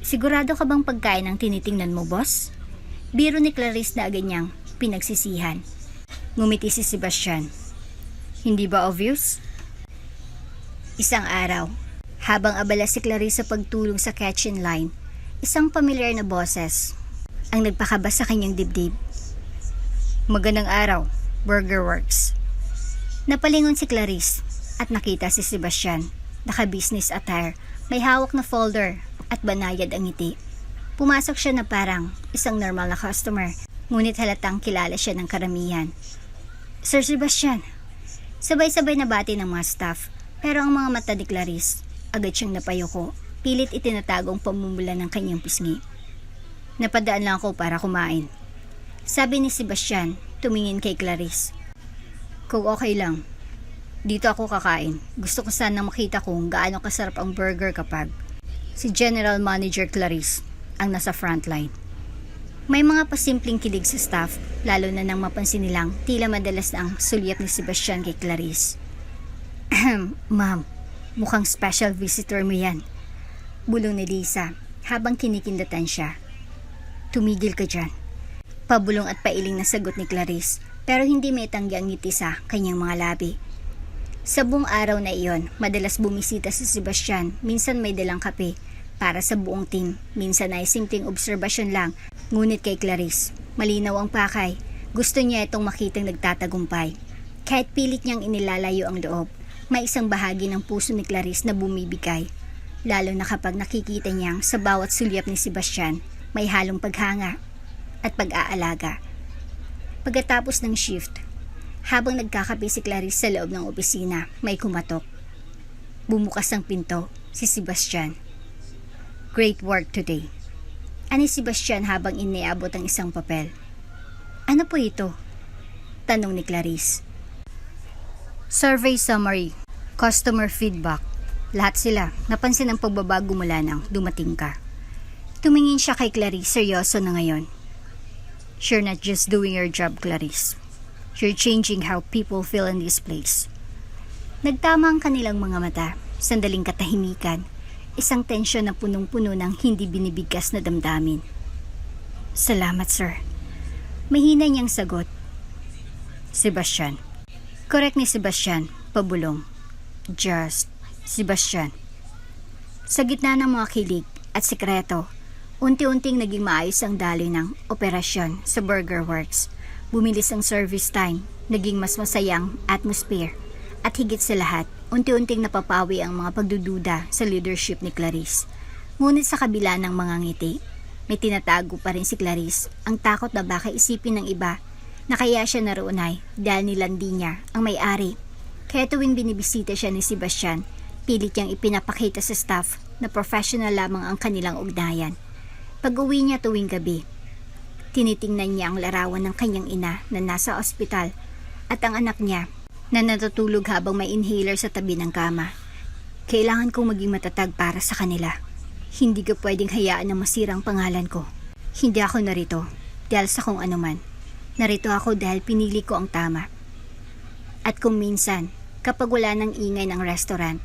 Sigurado ka bang pagkain ang tinitingnan mo, boss? Biro ni Clarice na agad niyang pinagsisihan. Ngumiti si Sebastian. Hindi ba obvious? Isang araw, habang abala si Clarice sa pagtulong sa kitchen line, isang pamilyar na boses ang nagpakaba sa kanyang dibdib. Magandang araw, Burger Works. Napalingon si Clarice at nakita si Sebastian, naka-business attire, may hawak na folder at banayad ang ngiti. Pumasok siya na parang isang normal na customer, ngunit halatang kilala siya ng karamihan. Sir Sebastian, sabay-sabay na bati ng mga staff, pero ang mga mata ni Clarice, agad siyang napayuko, pilit itinatagong pamumula ng kanyang pisngi. Napadaan lang ako para kumain. Sabi ni Sebastian, tumingin kay Clarice. Kung okay lang, dito ako kakain. Gusto ko sana makita kung gaano kasarap ang burger kapag si General Manager Clarice ang nasa frontline. May mga pasimpleng kilig sa staff, lalo na nang mapansin nilang tila madalas na ang sulyap ni Sebastian kay Clarice. Ma'am, mukhang special visitor mo yan. Bulong ni Lisa habang kinikindatan siya. Tumigil ka dyan. Pabulong at pailing na sagot ni Clarice, pero hindi may tanggi ang ngiti sa kanyang mga labi. Sa buong araw na iyon, madalas bumisita si Sebastian, minsan may dalang kape para sa buong team, minsan ay simpleng obserbasyon lang. Ngunit kay Clarice, malinaw ang pakay. Gusto niya itong makitang nagtatagumpay. Kahit pilit niyang inilalayo ang loob, may isang bahagi ng puso ni Clarice na bumibigay. Lalo na kapag nakikita niyang sa bawat sulyap ni Sebastian, may halong paghanga at pag-aalaga. Pagkatapos ng shift, habang nagkakape si Clarice sa loob ng opisina, may kumatok. Bumukas ang pinto, si Sebastian. Great work today. Ani Sebastian habang iniabot ang isang papel. Ano po ito? Tanong ni Clarice. Survey summary, customer feedback. Lahat sila, napansin ang pagbabago mula nang dumating ka. Tumingin siya kay Clarice, seryoso na ngayon. You're not just doing your job, Clarice. You're changing how people feel in this place. Nagtama ang kanilang mga mata, sandaling katahimikan, isang tensyon na punong-puno ng hindi binibigkas na damdamin. Salamat, sir. Mahina niyang sagot. Sebastian. Correct ni Sebastian, pabulong. Just Sebastian. Sa gitna ng mga kilig at sikreto, unti-unting naging maayos ang daloy ng operasyon sa Burger Works. Bumilis ang service time, naging mas masayang atmosphere, at higit sa lahat, unti-unting napapawi ang mga pagdududa sa leadership ni Clarice. Ngunit sa kabila ng mga ngiti, may tinatago pa rin si Clarice, ang takot na baka isipin ng iba na kaya siya naroon ay dahil nilandi niya ang may-ari. Kaya tuwing binibisita siya ni Sebastian, pilit niyang ipinapakita sa staff na professional lamang ang kanilang ugnayan. Pag-uwi niya tuwing gabi, tinitingnan niya ang larawan ng kanyang ina na nasa ospital at ang anak niya na natutulog habang may inhaler sa tabi ng kama. Kailangan kong maging matatag para sa kanila. Hindi ko pwedeng hayaan na masira ang pangalan ko. Hindi ako narito dahil sa kung anuman. Narito ako dahil pinili ko ang tama. At kung minsan, kapag wala ng ingay ng restaurant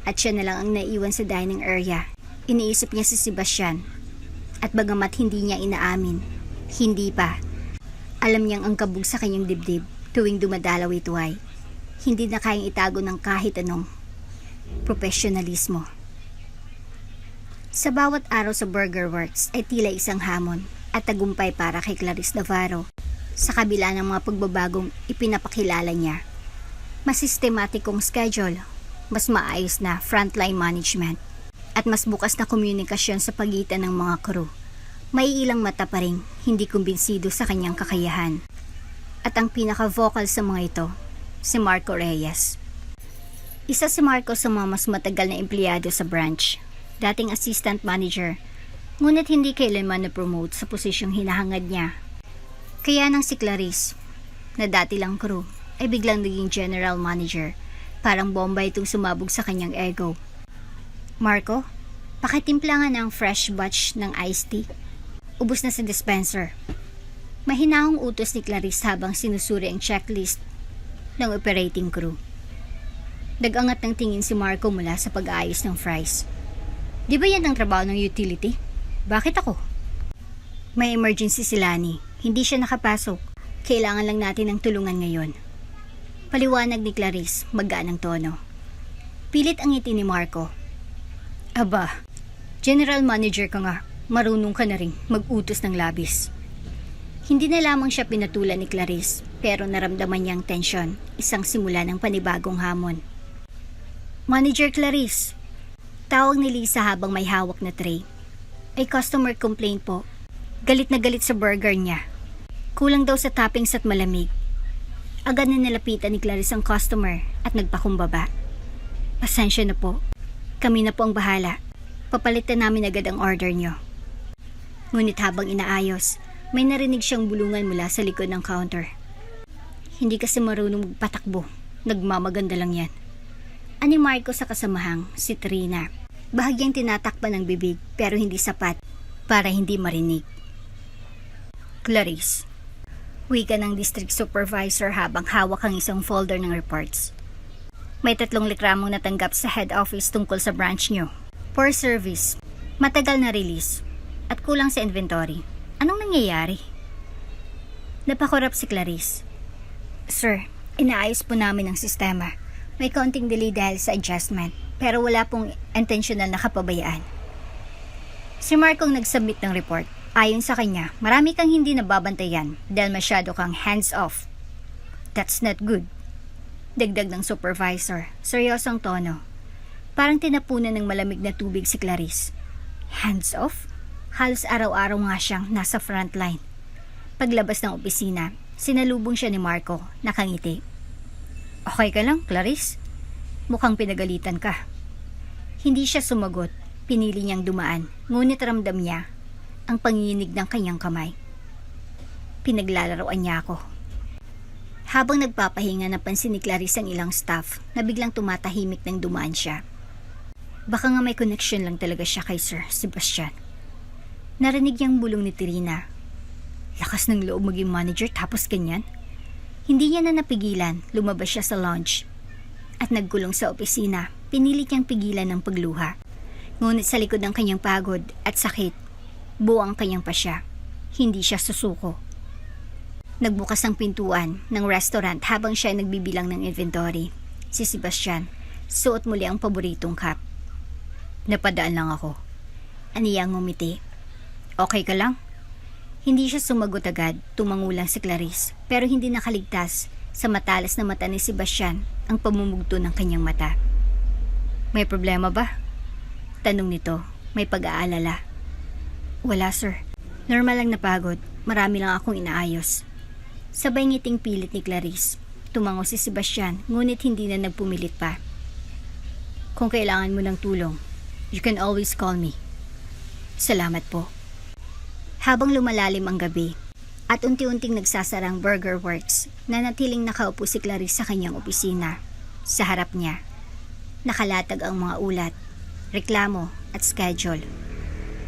at siya na lang ang naiwan sa dining area, iniisip niya si Sebastian. At bagamat hindi niya inaamin, hindi pa. Alam niyang ang kabog sa kanyang dibdib tuwing dumadalaw ito ay hindi na kayang itago ng kahit anong profesionalismo. Sa bawat araw sa Burger Works ay tila isang hamon at tagumpay para kay Clarice Navarro. Sa kabila ng mga pagbabagong ipinapakilala niya, mas sistematikong schedule, mas maayos na frontline management, at mas bukas na komunikasyon sa pagitan ng mga crew. May ilang mata pa rin hindi kumbinsido sa kanyang kakayahan. At ang pinaka-vocal sa mga ito, si Marco Reyes. Isa si Marco sa mga mas matagal na empleyado sa branch, dating assistant manager, ngunit hindi kailanman na-promote sa posisyong hinahangad niya. Kaya nang si Clarice, na dati lang crew, ay biglang naging general manager, parang bomba itong sumabog sa kanyang ego. Marco, pakitimpla nga ng fresh batch ng iced tea. Ubus na sa dispenser. Mahinahong utos ni Clarice habang sinusuri ang checklist ng operating crew. Nag-angat ng tingin si Marco mula sa pag-aayos ng fries. Di ba yan ang trabaho ng utility? Bakit ako? May emergency si Lani. Hindi siya nakapasok. Kailangan lang natin ng tulungan ngayon. Paliwanag ni Clarice, magaan ang tono. Pilit ang ngiti ni Marco. Aba, general manager ka nga. Marunong ka na rin mag-utos ng labis. Hindi na lamang siya pinatulan ni Clarice, pero naramdaman niyang tensyon, isang simula ng panibagong hamon. Manager Clarice, tawag ni Lisa habang may hawak na tray. Ay customer complaint po. Galit na galit sa burger niya. Kulang daw sa toppings at malamig. Agad na nilapitan ni Clarice ang customer at nagpakumbaba. Pasensya na po. Kami na po ang bahala. Papalitan namin agad ang order niyo. Ngunit habang inaayos, may narinig siyang bulungan mula sa likod ng counter. Hindi kasi marunong magpatakbo. Nagmamaganda lang yan. Ani Marco sa kasamahang, si Trina. Bahagyang tinatakpan ng bibig pero hindi sapat para hindi marinig. Clarice, wika ng district supervisor habang hawak ang isang folder ng reports. May 3 likramong natanggap sa head office tungkol sa branch nyo. Poor service, matagal na release, at kulang sa inventory. Anong nangyayari? Napakurap si Clarice. Sir, inaayos po namin ang sistema. May kaunting delay dahil sa adjustment, pero wala pong intentional na kapabayaan. Si Marco ang nag-submit ng report. Ayon sa kanya, marami kang hindi nababantayan dahil masyado kang hands-off. That's not good. Dagdag ng supervisor, seryosong tono. Parang tinapunan ng malamig na tubig si Clarice. Hands-off? Halos araw-araw nga siyang nasa frontline. Paglabas ng opisina, sinalubong siya ni Marco, nakangiti. Okay ka lang, Clarice? Mukhang pinagalitan ka. Hindi siya sumagot, pinili niyang dumaan, ngunit ramdam niya ang panginginig ng kanyang kamay. Pinaglalaroan niya ako. Habang nagpapahinga, napansin ni Clarice ang ilang staff na biglang tumatahimik nang dumaan siya. Baka nga may connection lang talaga siya kay Sir Sebastian. Narinig niyang bulong ni Trina. Lakas ng loob maging manager tapos ganyan. Hindi niya na napigilan, lumabas siya sa lounge. At nagkulong sa opisina, pinilit niyang pigilan ng pagluha. Ngunit sa likod ng kanyang pagod at sakit, buwang kanyang pasya. Hindi siya susuko. Nagbukas ang pintuan ng restaurant habang siya ay nagbibilang ng inventory. Si Sebastian, suot muli ang paboritong cap. Napadaan lang ako. Aniyang ngumiti. Okay ka lang? Hindi siya sumagot agad, tumango lang si Clarice, pero hindi nakaligtas sa matalas na mata ni Sebastian ang pamumugto ng kanyang mata. May problema ba? Tanong nito, may pag-aalala. Wala sir, normal lang napagod, marami lang akong inaayos. Sabay ngiting pilit ni Clarice, tumango si Sebastian ngunit hindi na nagpumilit pa. Kung kailangan mo ng tulong, you can always call me. Salamat po. Habang lumalalim ang gabi at unti-unting nagsasarang Burger Works, nanatiling nakaupo si Clarice sa kanyang opisina. Sa harap niya, nakalatag ang mga ulat, reklamo at schedule.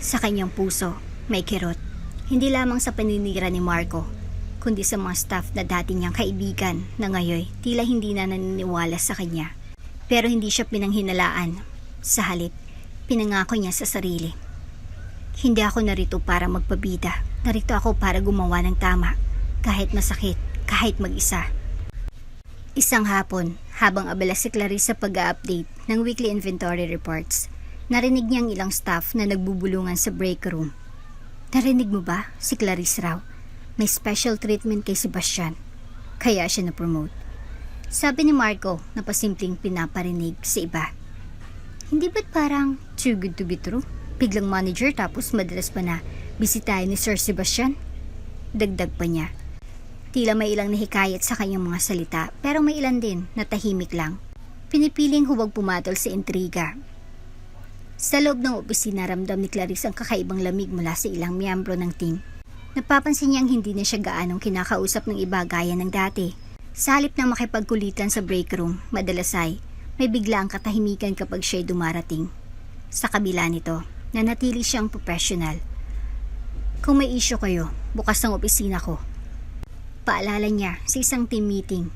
Sa kanyang puso, may kirot. Hindi lamang sa paninira ni Marco, kundi sa mga staff na dati niyang kaibigan na ngayon tila hindi na naniniwala sa kanya. Pero hindi siya pinanghinalaan. Sa halip, pinangako niya sa sarili. Hindi ako narito para magpabida. Narito ako para gumawa ng tama. Kahit masakit, kahit mag-isa. Isang hapon, habang abala si Clarice sa pag-update ng weekly inventory reports, narinig niya ang ilang staff na nagbubulungan sa break room. Narinig mo ba? Si Clarice raw. May special treatment kay Sebastian. Kaya siya na-promote. Sabi ni Marco na pasimpleng pinaparinig sa iba. Hindi ba't parang too good to be true? Biglang manager tapos madalas pa na bisitahin ni Sir Sebastian? Dagdag pa niya. Tila may ilang nahikayat sa kanyang mga salita pero may ilan din na tahimik lang. Pinipiling huwag pumatol sa intriga. Sa loob ng opisina, ramdam ni Clarice ang kakaibang lamig mula sa ilang miyembro ng team. Napapansin niyang hindi na siya gaanong kinakausap ng iba gaya ng dati. Sa halip na makipagkulitan sa break room, madalas ay may bigla ang katahimikan kapag siya'y dumarating. Sa kabila nito, nanatili siyang professional. Kung may issue kayo, bukas ang opisina ko. Paalala niya sa isang team meeting.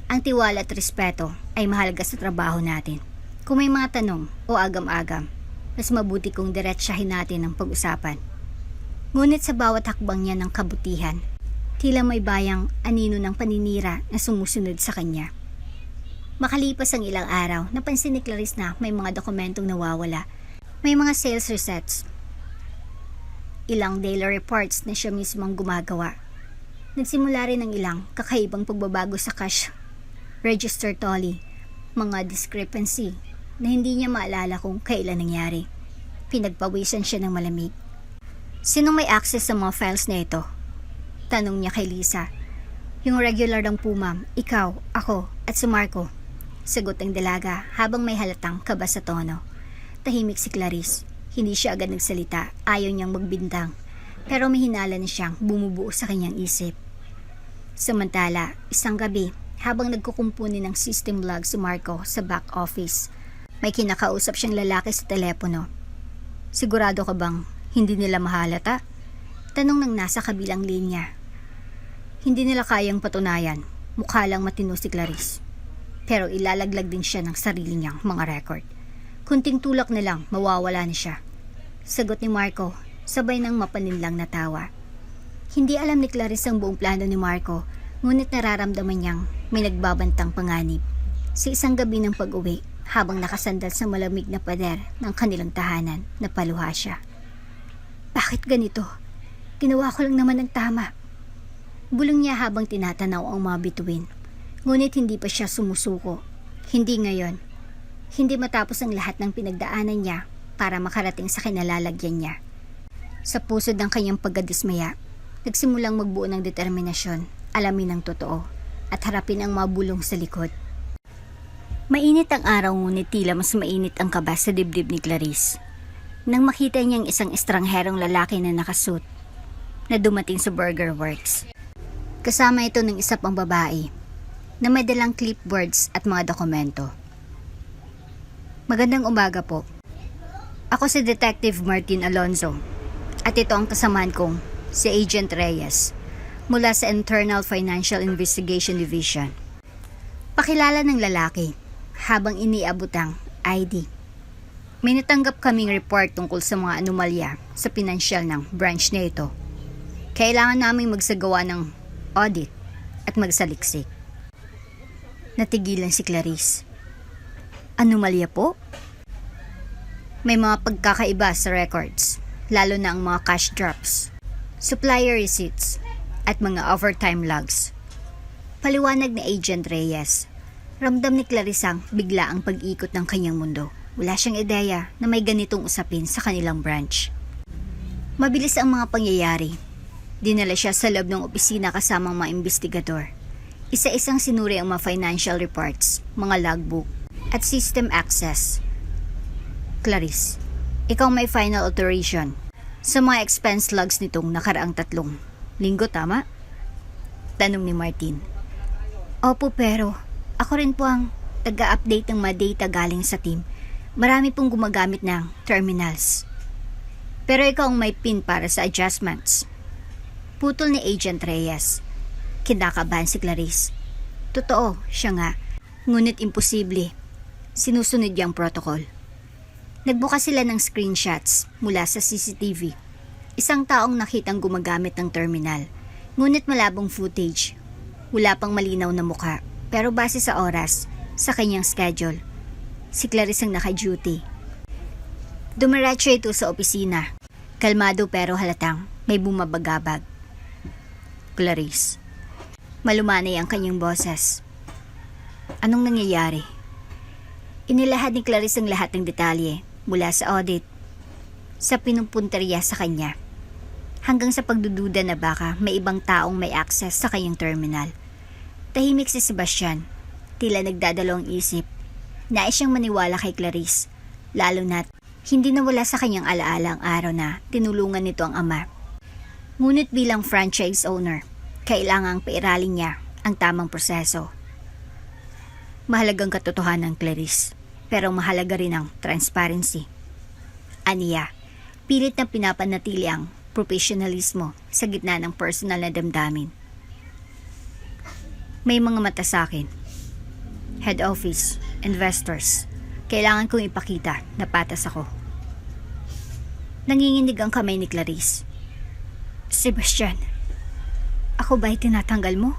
Ang tiwala at respeto ay mahalaga sa trabaho natin. Kung may mga tanong o agam-agam, mas mabuti kung diretsahin natin ang pag-usapan. Ngunit sa bawat hakbang niya ng kabutihan, tila may bayang anino ng paninira na sumusunod sa kanya. Makalipas ang ilang araw, napansin ni Clarice na may mga dokumentong nawawala. May mga sales receipts, ilang daily reports na siya mismo ang gumagawa. Nagsimula rin ang ilang kakaibang pagbabago sa cash register tally, mga discrepancy na hindi niya maalala kung kailan nangyari. Pinagpawisan siya ng malamig. Sinong may access sa mga files na ito? Tanong niya kay Lisa. Yung regular lang po ma'am, ikaw, ako, at si Marco. Sagot ng dalaga habang may halatang kaba sa tono. Tahimik si Clarice. Hindi siya agad nagsalita, ayaw niyang magbintang. Pero may hinala na siyang bumubuo sa kanyang isip. Samantala, isang gabi, habang nagkukumpuni ng system log si Marco sa back office, may kinakausap siyang lalaki sa telepono. Sigurado ka bang hindi nila mahalata? Tanong ng nasa kabilang linya. Hindi nila kayang patunayan. Mukha lang matino si Clarice. Pero ilalaglag din siya ng sarili niyang mga record. Kunting tulak na lang, mawawala na siya. Sagot ni Marco, sabay ng mapaninlang na tawa. Hindi alam ni Clarice ang buong plano ni Marco, ngunit nararamdaman niyang may nagbabantang panganib. Sa isang gabi ng pag-uwi, habang nakasandal sa malamig na pader ng kanilang tahanan, napaluha siya. Bakit ganito? Ginawa ko lang naman ang tama. Bulong niya habang tinatanaw ang mga bituin. Ngunit hindi pa siya sumusuko. Hindi ngayon. Hindi matapos ang lahat ng pinagdaanan niya para makarating sa kinalalagyan niya. Sa pusod ng kanyang pagkadismaya, nagsimulang magbuo ng determinasyon, alamin ang totoo, at harapin ang mabulong sa likod. Mainit ang araw ngunit tila mas mainit ang kaba sa dibdib ni Clarice. Nang makita niyang isang estrangherong lalaki na nakasuit na dumating sa Burger Works. Kasama ito ng isa pang babae na may dalang clipboards at mga dokumento. Magandang umaga po. Ako si Detective Martin Alonzo at ito ang kasamaan kong si Agent Reyes mula sa Internal Financial Investigation Division. Pakilala ng lalaki habang iniabot ang ID. May natanggap kaming report tungkol sa mga anomalya sa pinansyal ng branch na ito. Kailangan naming magsagawa ng audit at magsaliksik. Natigilan si Clarice. Anomalya po? May mga pagkakaiba sa records, lalo na ang mga cash drops, supplier receipts, at mga overtime logs. Paliwanag ni Agent Reyes. Ramdam ni Clarice ang bigla ang pag-ikot ng kanyang mundo. Wala siyang ideya na may ganitong usapin sa kanilang branch. Mabilis ang mga pangyayari. Dinala siya sa loob ng opisina kasamang mga investigador. Isa-isang sinuri ang mga financial reports, mga logbook, at system access. Clarice, ikaw may final authorization sa mga expense logs nitong nakaraang 3 linggo, tama? Tanong ni Martin. Opo, pero ako rin po ang taga-update ng mga data galing sa team. Marami pong gumagamit ng terminals. Pero ikaw ang may PIN para sa adjustments. Putol ni Agent Reyes. Kinakabahan si Clarice. Totoo, siya nga. Ngunit imposible. Sinusunod niya ang protocol. Nagbukas sila ng screenshots mula sa CCTV. Isang taong nakitang gumagamit ng terminal. Ngunit malabong footage. Wala pang malinaw na mukha. Pero base sa oras, sa kanyang schedule, si Clarice ang naka-duty. Dumiretso ito sa opisina. Kalmado pero halatang may bumabagabag. Clarice. Malumanay ang kanyang boses. Anong nangyayari? Inilahad ni Clarice ang lahat ng detalye mula sa audit, sa pinupunteriya sa kanya, hanggang sa pagdududa na baka may ibang taong may access sa kanyang terminal. Tahimik si Sebastian, tila nagdadalawang isip. Nais siyang maniwala kay Clarice, lalo na't hindi nawala sa kanyang alaala ang araw na tinulungan nito ang ama. Ngunit bilang franchise owner, kailangang pairalin niya ang tamang proseso. Mahalagang katotohanan, Clarice, pero mahalaga rin ang transparency. Aniya, pilit na pinapanatili ang professionalismo sa gitna ng personal na damdamin. May mga mata sa akin. head office, investors. Kailangan kong ipakita na patas ako. Nanginginig ang kamay ni Clarice. Sebastian, ako ba'y tinatanggal mo?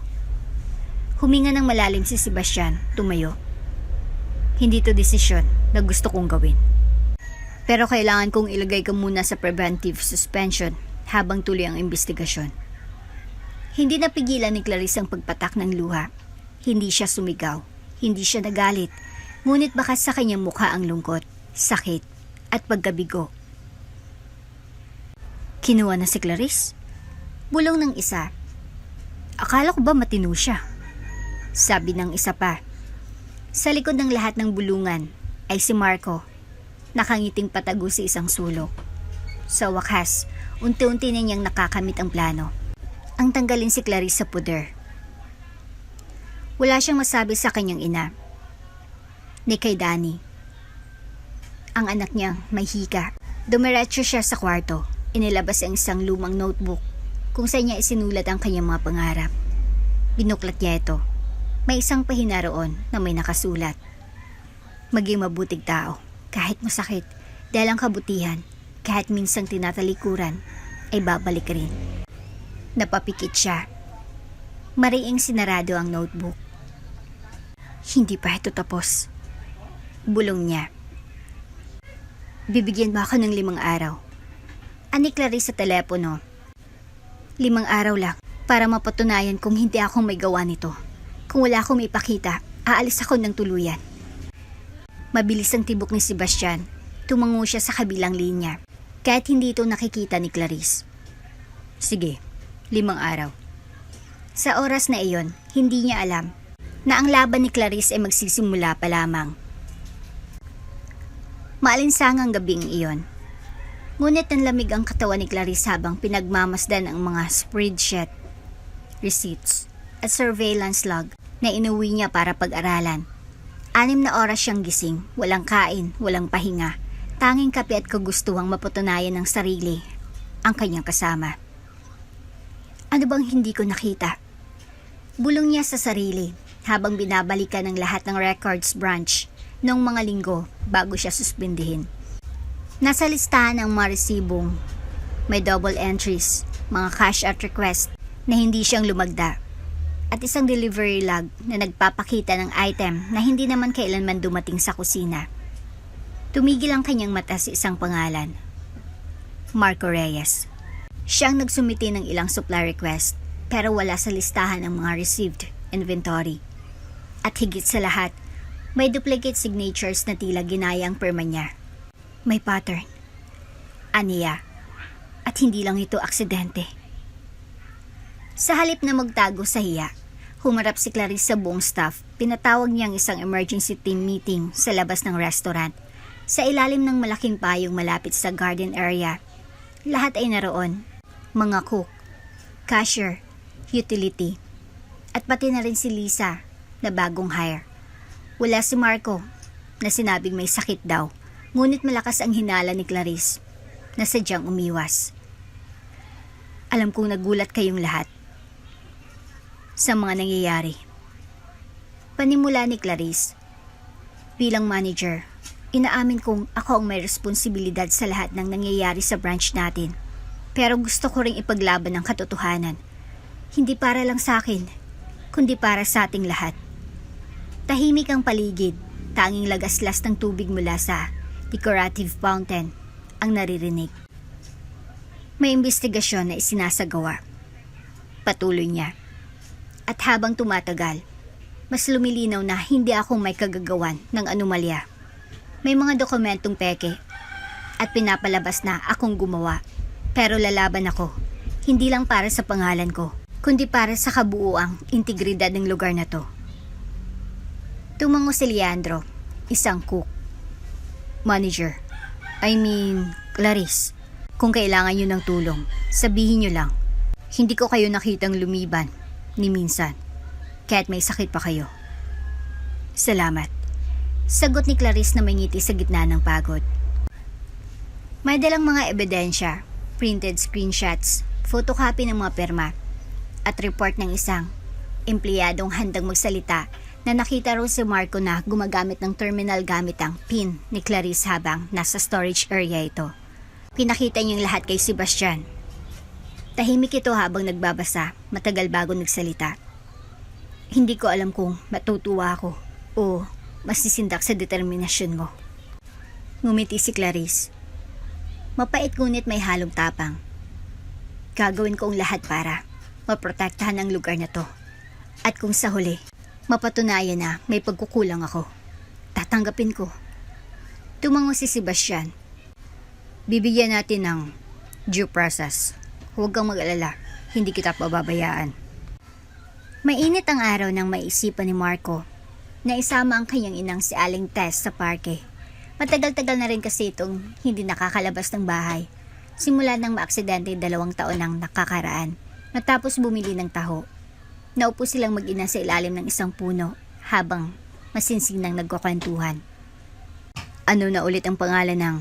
Huminga ng malalim si Sebastian, tumayo. Hindi to desisyon na gusto kong gawin. Pero kailangan kong ilagay ka muna sa preventive suspension habang tuloy ang investigasyon. Hindi napigilan ni Clarice ang pagpatak ng luha. Hindi siya sumigaw, hindi siya nagalit, ngunit bakas sa kanyang mukha ang lungkot, sakit, at pagkabigo. Kinuha na si Clarice. Bulong ng isa. Akala ko ba matino siya? Sabi ng isa pa. Sa likod ng lahat ng bulungan ay si Marco, nakangiting patago sa isang sulok. Sa wakas, unti-unti na niyang nakakamit ang plano. Ang tanggalin si Clarice sa puder. Wala siyang masabi sa kanyang ina, ni kay Danny. Ang anak niya may hika. Dumiretso siya sa kwarto. Inilabas ang isang lumang notebook kung saan niya isinulat ang kanyang mga pangarap. Binuklat niya ito. May isang pahina roon na may nakasulat. Maging mabuting tao, kahit masakit, dahil ang kabutihan, kahit minsang tinatalikuran, ay babalik rin. Napapikit siya. Mariing sinarado ang notebook. Hindi pa ito tapos. Bulong niya. Bibigyan mo ako ng 5 araw. Ani Clarice sa telepono. 5 araw lang para mapatunayan kung hindi ako may gawa nito. Kung wala akong maipakita, aalis ako ng tuluyan. Mabilis ang tibok ni Sebastian. Tumango siya sa kabilang linya. Kahit hindi ito nakikita ni Clarice. Sige, 5 araw. Sa oras na iyon, hindi niya alam na ang laban ni Clarice ay magsisimula pa lamang. Maalinsangang gabing iyon. Ngunit nanlamig ang katawan ni Clarice habang pinagmamasdan ang mga spreadsheet, receipts, at surveillance log na inuwi niya para pag-aralan. 6 na oras siyang gising, walang kain, walang pahinga, tanging kape at kagustuhang mapatunayan ng sarili ang kanyang kasama. Ano bang hindi ko nakita? Bulong niya sa sarili habang binabalikan ng lahat ng records branch noong mga linggo bago siya suspindihin. Nasa listahan ang mga resibong, may double entries, mga cash out request na hindi siyang lumagda, at isang delivery log na nagpapakita ng item na hindi naman kailanman dumating sa kusina. Tumigil ang kanyang mata sa isang pangalan, Marco Reyes. Siyang nagsumiti ng ilang supply request pero wala sa listahan ang mga received inventory. At higit sa lahat, may duplicate signatures na tila ginaya ang pirma niya. May pattern, aniya, at hindi lang ito aksidente. Sa halip na magtago sa hiya, humarap si Clarice sa buong staff. Pinatawag niya ang isang emergency team meeting sa labas ng restaurant. Sa ilalim ng malaking payong malapit sa garden area, lahat ay naroon. Mga cook, cashier, utility, at pati na rin si Lisa na bagong hire. Wala si Marco na sinabing may sakit daw. Ngunit malakas ang hinala ni Clarice na sadyang umiwas. Alam kong nagulat kayong lahat sa mga nangyayari. Panimula ni Clarice. Bilang manager, inaamin kong ako ang may responsibilidad sa lahat ng nangyayari sa branch natin. Pero gusto ko ring ipaglaban ang katotohanan. Hindi para lang sa akin, kundi para sa ating lahat. Tahimik ang paligid, tanging lagaslas ng tubig mula sa decorative fountain ang naririnig. May investigasyon na isinasagawa. Patuloy niya. At habang tumatagal, mas lumilinaw na hindi ako may kagagawan ng anomalya. May mga dokumentong peke at pinapalabas na akong gumawa. Pero lalaban ako, hindi lang para sa pangalan ko, kundi para sa kabuuang integridad ng lugar na to. Tumango si Leandro, isang cook. Manager, Clarice, kung kailangan nyo ng tulong, sabihin nyo lang. Hindi ko kayo nakitang lumiban, ni minsan, kahit may sakit pa kayo. Salamat. Sagot ni Clarice na may ngiti sa gitna ng pagod. May dalang mga ebidensya, printed screenshots, photocopy ng mga perma, at report ng isang empleyadong handang magsalita na nakita raw si Marco na gumagamit ng terminal gamit ang PIN ni Clarice habang nasa storage area ito. Pinakita niyang lahat kay Sebastian. Tahimik ito habang nagbabasa, matagal bago nagsalita. Hindi ko alam kung matutuwa ako o masisindak sa determinasyon mo. Ngumiti si Clarice. Mapait ngunit may halong tapang. Gagawin ko ang lahat para maprotektahan ang lugar na to. At kung sa huli, mapatunayan na may pagkukulang ako, tatanggapin ko. Tumango si Sebastian. Bibigyan natin ng due process. Huwag kang mag-alala, hindi kita pababayaan. Mainit ang araw nang maisipan ni Marco na isama ang kanyang inang si Aling Tess sa parke. Matagal-tagal na rin kasi itong hindi nakakalabas ng bahay. Simula nang maaksidente 2 taon nang nakakaraan. Matapos bumili ng taho, naupo silang mag-ina sa ilalim ng isang puno habang masinsing nang nagkukwentuhan. Ano na ulit ang pangalan ng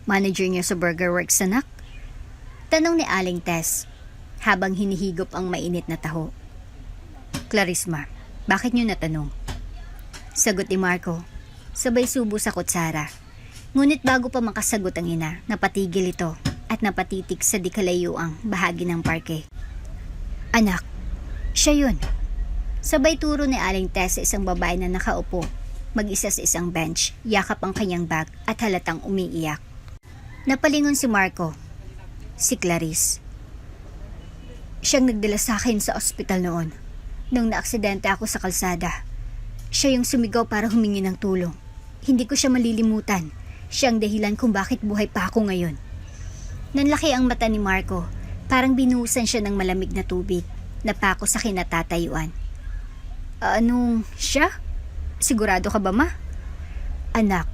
manager niyo sa Burger Works, anak? Tanong ni Aling Tess habang hinihigop ang mainit na taho. Clarisma, bakit niyo natanong? Sagot ni Marco, sabay subo sa kutsara. Ngunit bago pa makasagot ang ina, napatigil ito at napatitig sa di kalayuang bahagi ng parke. Anak, siya yun. Sabay turo ni Aling Tess sa isang babae na nakaupo, mag-isa sa isang bench, yakap ang kanyang bag at halatang umiiyak. Napalingon si Marco. Si Clarice. Siyang nagdala sa akin sa ospital noon. Nung naaksidente ako sa kalsada. Siya yung sumigaw para humingi ng tulong. Hindi ko siya malilimutan. Siya ang dahilan kung bakit buhay pa ako ngayon. Nanlaki ang mata ni Marco. Parang binuhusan siya ng malamig na tubig. Napako sa kinatatayuan. Anong siya? Sigurado ka ba, ma? Anak,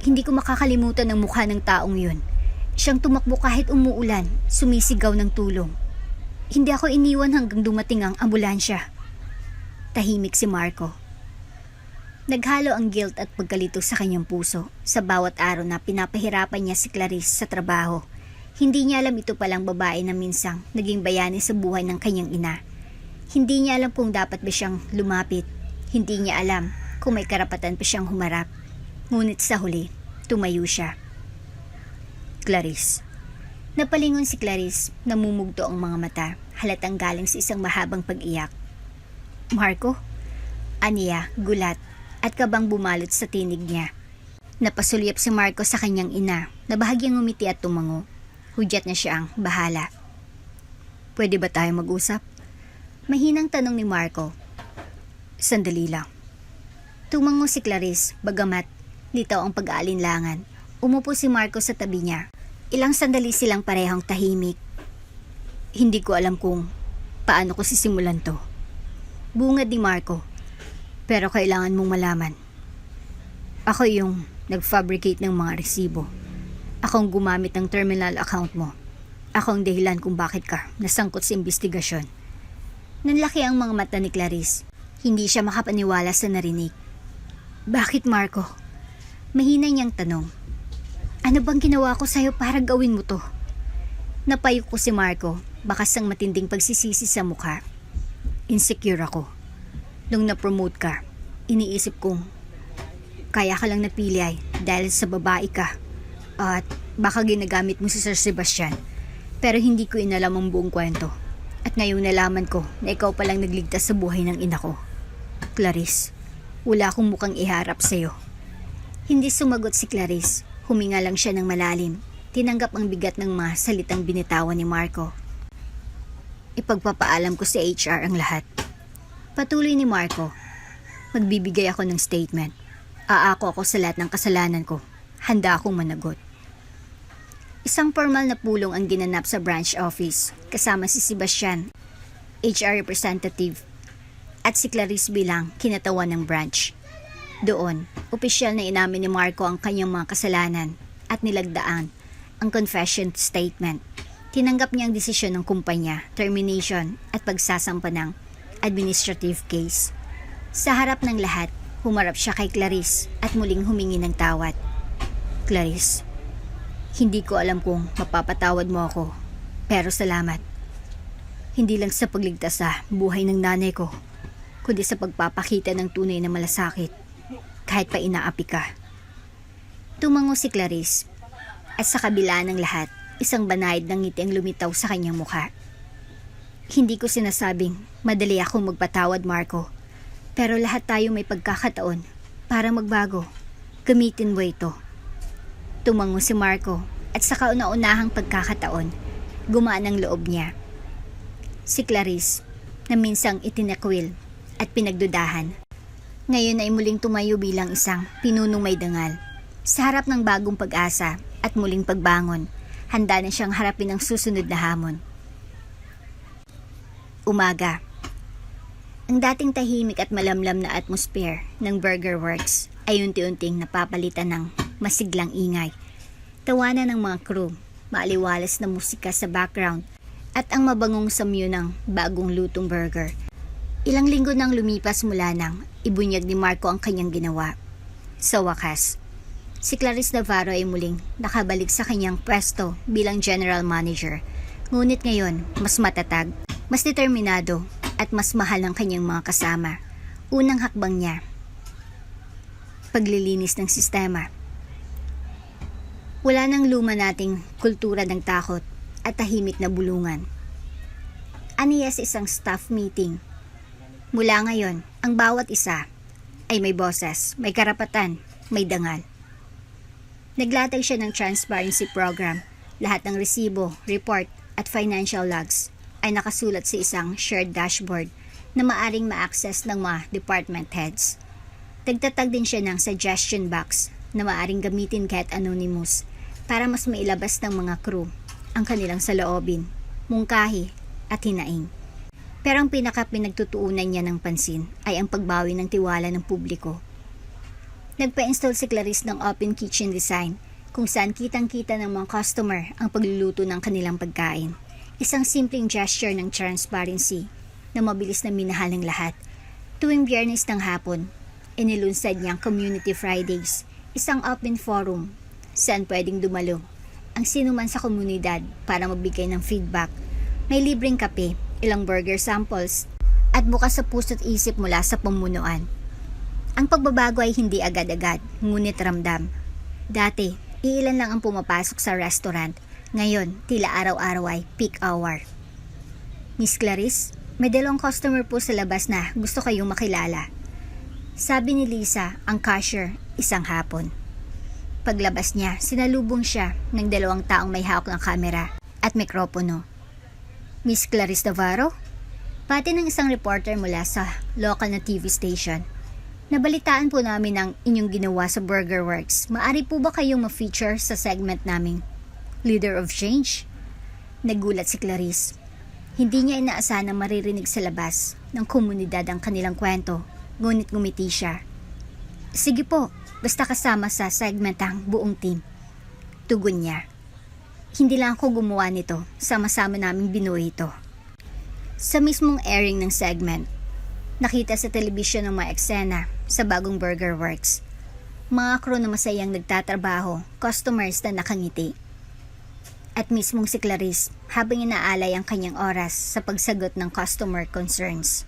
hindi ko makakalimutan ang mukha ng taong yun. Siyang tumakbo kahit umuulan, sumisigaw ng tulong. Hindi ako iniwan hanggang dumating ang ambulansya. Tahimik si Marco. Naghalo ang guilt at pagkalito sa kanyang puso sa bawat araw na pinapahirapan niya si Clarice sa trabaho. Hindi niya alam ito palang babae na minsang naging bayani sa buhay ng kanyang ina. Hindi niya alam kung dapat ba siyang lumapit. Hindi niya alam kung may karapatan pa siyang humarap. Ngunit sa huli, tumayo siya. Clarice. Napalingon si Clarice, namumugto ang mga mata, halatang galing sa isang mahabang pag-iyak. Marco? Aniya, gulat, at kabang bumalot sa tinig niya. Napasulyap si Marco sa kanyang ina, na bahagyang ngumiti at tumango. Hudyat na siya ang bahala. Pwede ba tayo mag-usap? Mahinang tanong ni Marco. Sandali lang. Tumango si Clarice, bagamat litaw ang pag-aalinlangan. Umupo si Marco sa tabi niya. Ilang sandali silang parehong tahimik. Hindi ko alam kung paano ko sisimulan to. Bungad ni Marco. Pero kailangan mong malaman. Ako yung nag-fabricate ng mga resibo. Akong gumamit ng terminal account mo. Ako ang dahilan kung bakit ka nasangkot sa investigasyon. Nanlaki ang mga mata ni Clarice. Hindi siya makapaniwala sa narinig. Bakit, Marco? Mahina niyang tanong. Ano bang ginawa ko sa'yo para gawin mo to? Napayok ko si Marco, bakas ang matinding pagsisisi sa mukha. Insecure ako. Nung na-promote ka, iniisip kong kaya ka lang napili ay dahil sa babae ka. At baka ginagamit mo si Sir Sebastian. Pero hindi ko inalam ang buong kwento. At ngayong nalaman ko na ikaw palang nagligtas sa buhay ng ina ko. Clarice, wala akong mukhang iharap sa'yo. Hindi sumagot si Clarice. Huminga lang siya ng malalim. Tinanggap ang bigat ng mga salitang binitawan ni Marco. Ipagpapaalam ko sa HR ang lahat. Patuloy ni Marco. Magbibigay ako ng statement. Aako ako sa lahat ng kasalanan ko. Handa akong managot. Isang formal na pulong ang ginanap sa branch office kasama si Sebastian, HR representative, at si Clarice bilang kinatawan ng branch. Doon, opisyal na inamin ni Marco ang kanyang mga kasalanan at nilagdaan ang confession statement. Tinanggap niya ang desisyon ng kumpanya, termination at pagsasampa ng administrative case. Sa harap ng lahat, humarap siya kay Clarice at muling humingi ng tawad. Clarice, hindi ko alam kung mapapatawad mo ako, pero salamat. Hindi lang sa pagligtas sa buhay ng nanay ko, kundi sa pagpapakita ng tunay na malasakit, kahit pa inaapi ka. Tumango si Clarice, at sa kabila ng lahat, isang banayad ng ngiti ang lumitaw sa kanyang mukha. Hindi ko sinasabing madali akong magpatawad, Marco, pero lahat tayo may pagkakataon para magbago. Gamitin mo ito. Tumango si Marco, at sa kauna-unahang pagkakataon, gumaan ang loob niya. Si Clarice, na minsang itinakwil at pinagdudahan, ngayon ay muling tumayo bilang isang pinunong may dangal. Sa harap ng bagong pag-asa at muling pagbangon, handa na siyang harapin ang susunod na hamon. Umaga. Ang dating tahimik at malamlam na atmosphere ng Burger Works ay unti-unting napapalitan ng masiglang ingay. Tawanan ng mga crew, maaliwalas na musika sa background, at ang mabangong samyo ng bagong lutong burger. Ilang linggo nang lumipas mula nang ibunyag ni Marco ang kanyang ginawa. Sa wakas, si Clarice Navarro ay muling nakabalik sa kanyang pwesto bilang general manager. Ngunit ngayon, mas matatag, mas determinado, at mas mahal ang kanyang mga kasama. Unang hakbang niya, paglilinis ng sistema. Wala nang luma nating kultura ng takot at tahimik na bulungan. Aniya sa isang staff meeting. Mula ngayon, ang bawat isa ay may boses, may karapatan, may dangal. Naglatag siya ng transparency program. Lahat ng resibo, report, at financial logs ay nakasulat sa isang shared dashboard na maaring ma-access ng mga department heads. Nagtatag din siya ng suggestion box na maaring gamitin kahit anonymous para mas mailabas ng mga crew ang kanilang saloobin, mungkahi at hinaing. Pero ang pinaka-pinagtutuunan niya ng pansin ay ang pagbawi ng tiwala ng publiko. Nagpa-install si Clarice ng open kitchen design kung saan kitang-kita ng mga customer ang pagluluto ng kanilang pagkain. Isang simpleng gesture ng transparency na mabilis na minahal ng lahat. Tuwing Biyernes ng hapon, inilunsad niyang Community Fridays, isang open forum saan pwedeng dumalo ang sinuman sa komunidad para magbigay ng feedback. May libreng kape, ilang burger samples, at bukas sa puso't isip mula sa pamunuan. Ang pagbabago ay hindi agad-agad, ngunit ramdam. Dati, iilan lang ang pumapasok sa restaurant. Ngayon, tila araw-araw ay peak hour. Miss Clarice, may dalawang customer po sa labas na gusto kayong makilala. Sabi ni Lisa, ang cashier, isang hapon. Paglabas niya, sinalubong siya ng dalawang taong may hawak ng kamera at mikropono. Miss Clarice Navarro? Pati ng isang reporter mula sa local na TV station. Nabalitaan po namin ang inyong ginawa sa Burger Works. Maari po ba kayong ma-feature sa segment naming Leader of Change? Nagulat si Clarice. Hindi niya inaasahan na maririnig sa labas ng komunidad ang kanilang kwento, ngunit ngumiti siya. Sige po, basta kasama sa segment ang buong team. Tugon niya. Hindi lang ako gumawa nito, sama-sama naming binuo ito. Sa mismong airing ng segment, nakita sa telebisyon ng mga eksena sa bagong Burger Works. Mga crew na masayang nagtatrabaho, customers na nakangiti. At mismong si Clarice habang inaalay ang kanyang oras sa pagsagot ng customer concerns.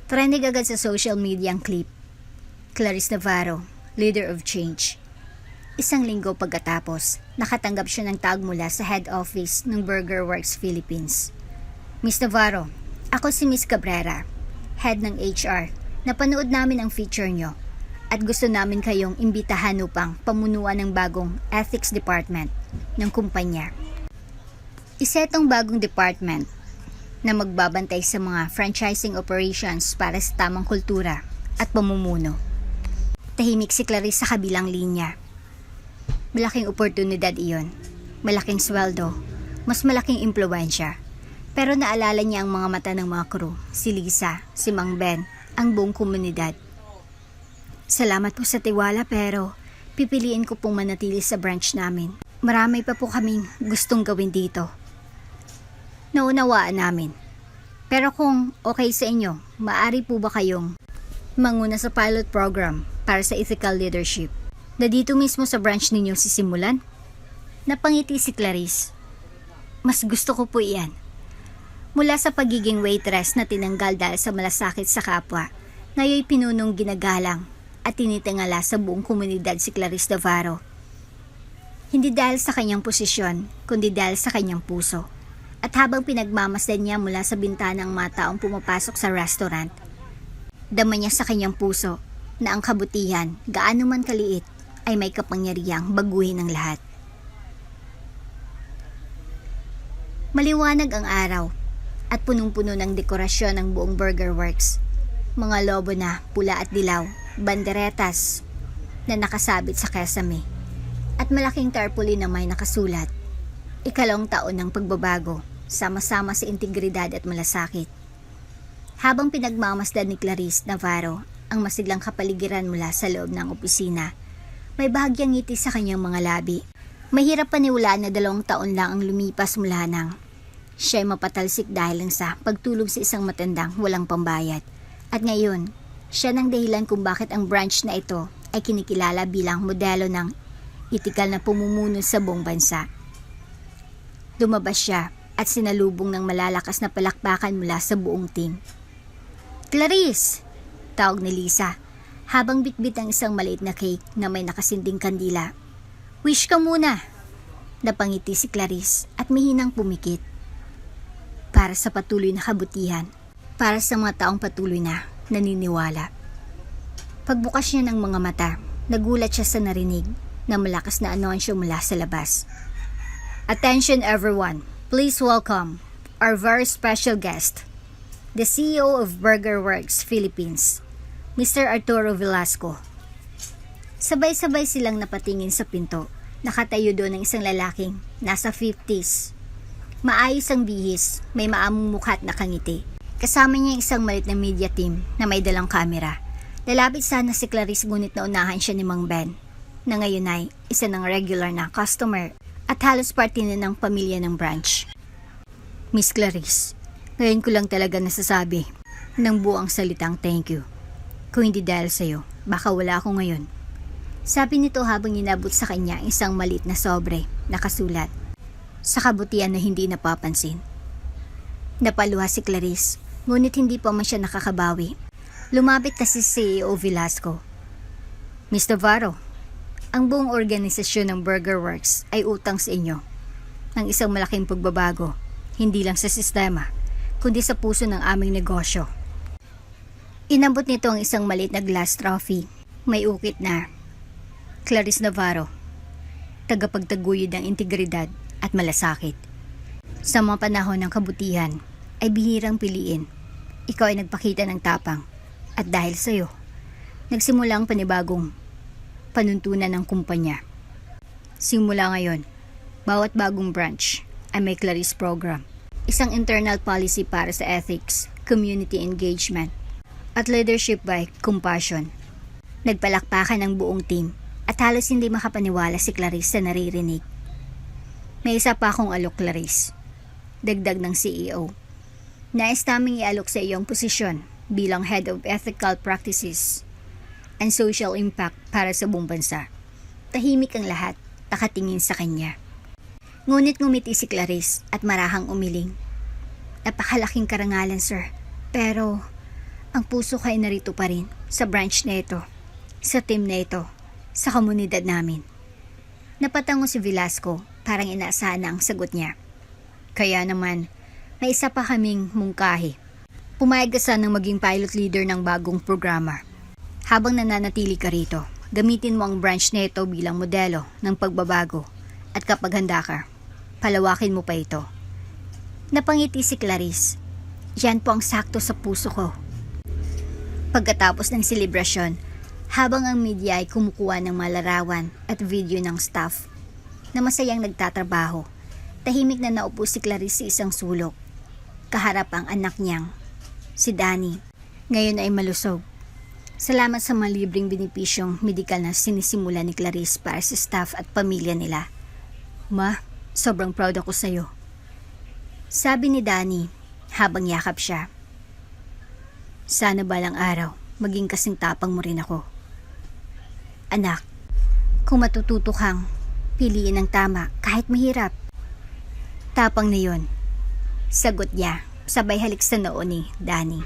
Trending agad sa social media ang clip. Clarice Navarro, Leader of Change. Isang linggo pagkatapos, nakatanggap siya ng tawag mula sa head office ng Burger Works Philippines. Miss Navarro, ako si Miss Cabrera, head ng HR. Napanood namin ang feature nyo at gusto namin kayong imbitahan upang pamunuan ng bagong ethics department ng kumpanya. Isa itong bagong department na magbabantay sa mga franchising operations para sa tamang kultura at pamumuno. Tahimik si Clarice sa kabilang linya. Malaking oportunidad iyon, malaking sweldo, mas malaking impluwensya. Pero naalala niya ang mga mata ng mga crew, si Lisa, si Mang Ben, ang buong komunidad. Salamat po sa tiwala pero pipiliin ko pong manatili sa branch namin. Marami pa po kaming gustong gawin dito. Naunawaan namin. Pero kung okay sa inyo, maaari po ba kayong manguna sa pilot program para sa ethical leadership na dito mismo sa branch ninyo sisimulan? Napangiti si Clarice. Mas gusto ko po iyan. Mula sa pagiging waitress na tinanggal dahil sa malasakit sa kapwa, Ngayon pinunong ginagalang at tinitingala sa buong komunidad si Clarice Navarro. Hindi dahil sa kanyang posisyon, kundi dahil sa kanyang puso. At habang pinagmamasdan niya mula sa bintana ang mga taong pumapasok sa restaurant, dama niya sa kanyang puso na ang kabutihan, gaano man kaliit, ay may kapangyarihang baguhin ang lahat. Maliwanag ang araw at punong-puno ng dekorasyon ng buong Burger Works. Mga lobo na pula at dilaw, banderetas na nakasabit sa kesame, at malaking tarpaulin na may nakasulat, "Ikalawang taon ng pagbabago, sama-sama sa integridad at malasakit." Habang pinagmamasdan ni Clarice Navarro ang masiglang kapaligiran mula sa loob ng opisina, may bahagyang ngiti sa kanyang mga labi. Mahirap paniwalaan na 2 taon lang ang lumipas mula nang siya'y mapatalsik dahil lang sa pagtulog sa isang matandang walang pambayad. At ngayon, siya nang dahilan kung bakit ang branch na ito ay kinikilala bilang modelo ng itikal na pumumuno sa buong bansa. Lumabas siya at sinalubong ng malalakas na palakpakan mula sa buong team. "Clarice!" tawag ni Lisa habang bitbit ang isang maliit na cake na may nakasinding kandila. "Wish ka muna!" Napangiti si Clarice at mihinang pumikit. Para sa patuloy na kabutihan, para sa mga taong patuloy na naniniwala. Pagbukas niya ng mga mata, nagulat siya sa narinig na malakas na anunsyo mula sa labas. "Attention everyone, please welcome our very special guest, the CEO of Burger Works Philippines, Mr. Arturo Velasco." Sabay-sabay silang napatingin sa pinto. Nakatayo doon ang isang lalaking nasa 50s. Maayos ang bihis, may maamong mukha at nakangiti. Kasama niya isang malit na media team na may dalang kamera. Lalapit sana si Clarice ngunit naunahan siya ni Mang Ben, na ngayon ay isa ng regular na customer at halos parte na ng pamilya ng branch. "Miss Clarice, ngayon ko lang talaga nasasabi ng buong salitang thank you. Kung hindi dahil sa'yo, baka wala ako ngayon." Sabi nito habang inabot sa kanya isang maliit na sobre, nakasulat, "Sa kabutihan na hindi napapansin." Napaluha si Clarice, ngunit hindi pa man siya nakakabawi. Lumapit na si CEO Velasco. "Mr. Navarro, ang buong organisasyon ng Burger Works ay utang sa inyo ng isang malaking pagbabago, hindi lang sa sistema, kundi sa puso ng aming negosyo." Inabot nito ang isang maliit na glass trophy. May ukit na, "Clarice Navarro, tagapagtaguyod ng integridad at malasakit. Sa mga panahon ng kabutihan ay bihirang piliin. Ikaw ay nagpakita ng tapang at dahil sa iyo, nagsimula ang panibagong panuntunan ng kumpanya. Simula ngayon, bawat bagong branch ay may Clarice program, isang internal policy para sa ethics, community engagement, at leadership by compassion." Nagpalakpakan ang buong team at halos hindi makapaniwala si Clarice sa naririnig. "May isa pa akong alok, Clarice," dagdag ng CEO. "Nais naming ialok sa iyong posisyon bilang Head of Ethical Practices and Social Impact para sa buong bansa." Tahimik ang lahat, nakatingin sa kanya. Ngunit ngumiti si Clarice at marahang umiling. "Napakalaking karangalan, sir. Pero ang puso ko ay narito pa rin sa branch na ito, sa team na ito, sa komunidad namin." Napatango si Velasco, parang inaasahan na ang sagot niya. "Kaya naman, may isa pa kaming mungkahi. Pumayag ka sanang maging pilot leader ng bagong programa. Habang nananatili ka rito, gamitin mo ang branch na ito bilang modelo ng pagbabago at kapag handa ka, palawakin mo pa ito." Napangiti si Clarice. "Yan po ang sakto sa puso ko." Pagkatapos ng selebrasyon, habang ang media ay kumukuha ng malarawan at video ng staff na masayang nagtatrabaho, tahimik na naupo si Clarice sa isang sulok. Kaharap ang anak niyang, si Danny, ngayon ay malusog. Salamat sa mga libreng benepisyong medikal na sinisimula ni Clarice para sa staff at pamilya nila. "Ma, sobrang proud ako sa'yo," sabi ni Danny habang yakap siya. "Sana balang araw, maging kasing tapang mo rin ako." "Anak, kung matututo kang piliin ang tama kahit mahirap, tapang na yun," sagot niya sabay halik sa noo ni Danny.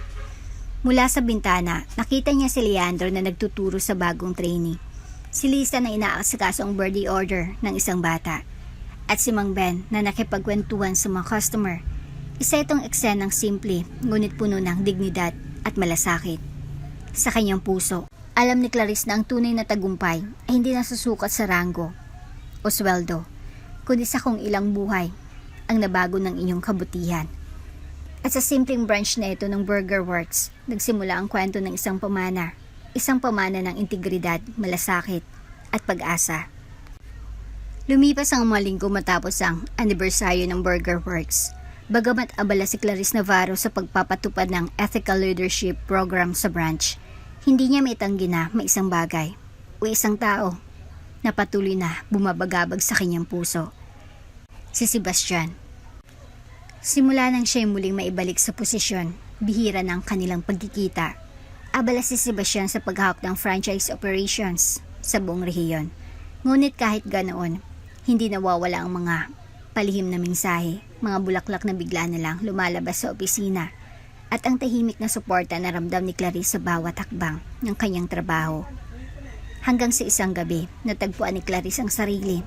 Mula sa bintana, nakita niya si Leandro na nagtuturo sa bagong trainee. Si Lisa na inaasikaso ang birthday order ng isang bata. At si Mang Ben na nakipagkwentuhan sa mga customer. Isa itong eksenang simple, ngunit puno ng dignidad at malasakit. Sa kanyang puso, alam ni Clarice na ang tunay na tagumpay ay hindi nasusukat sa ranggo o sweldo, kundi sa kung ilang buhay ang nabago ng inyong kabutihan. At sa simpleng branch na ito ng Burger Works, nagsimula ang kwento ng isang pamana ng integridad, malasakit at pag-asa. Lumipas ang mga linggo matapos ang anibersaryo ng Burger Works. Bagamat abala si Clarice Navarro sa pagpapatupad ng ethical leadership program sa branch, hindi niya maitanggi na may isang bagay o isang tao na patuloy na bumabagabag sa kanyang puso. Si Sebastian. Simula nang siya muling maibalik sa posisyon, bihira ng kanilang pagkikita. Abala si Sebastian sa paghahawak ng franchise operations sa buong rehiyon. Ngunit kahit ganoon, hindi nawawala ang mga palihim na mensahe, mga bulaklak na bigla na lang lumalabas sa opisina, at ang tahimik na suporta na ramdam ni Clarice sa bawat hakbang ng kanyang trabaho. Hanggang sa isang gabi, natagpuan ni Clarice ang sarili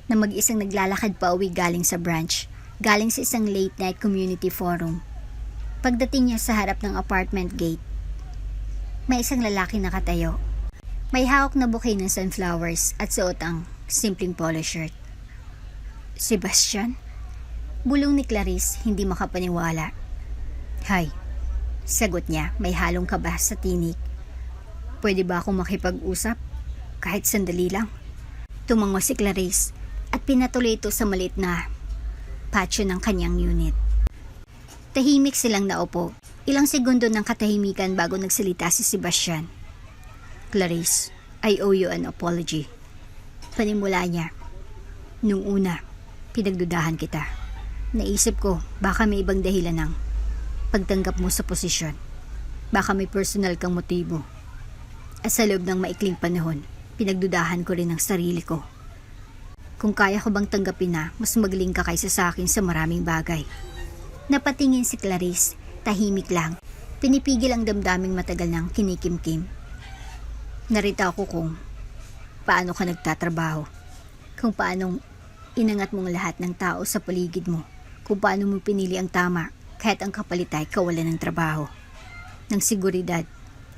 na mag-isang naglalakad pa uwi galing sa branch, galing sa isang late night community forum. Pagdating niya sa harap ng apartment gate, may isang lalaki nakatayo. May hawak na bouquet ng sunflowers at suot ang simpleng polo shirt. Sebastian? Bulong ni Clarice, hindi makapaniwala. Hi, sagot niya, may halong kaba sa tinig. Pwede ba akong makipag-usap? Kahit sandali lang. Tumango si Clarice at pinatuloy ito sa maliit na patio ng kanyang unit. Tahimik silang naupo. Ilang segundo ng katahimikan bago nagsalita si Sebastian. Clarice, I owe you an apology. Panimula niya. Nung una, pinagdudahan kita. Naisip ko, baka may ibang dahilan ng pagtanggap mo sa posisyon. Baka may personal kang motibo. At sa loob ng maikling panahon, pinagdudahan ko rin ang sarili ko. Kung kaya ko bang tanggapin na mas magaling ka kaysa sa akin sa maraming bagay. Napatingin si Clarice, tahimik lang. Pinipigil ang damdaming matagal ng kinikimkim. Narita ako kung paano ka nagtatrabaho. Kung paano inangat mong lahat ng tao sa paligid mo. Kung paano mo pinili ang tama kahit ang kapalit ay kawalan ng trabaho. Ng seguridad.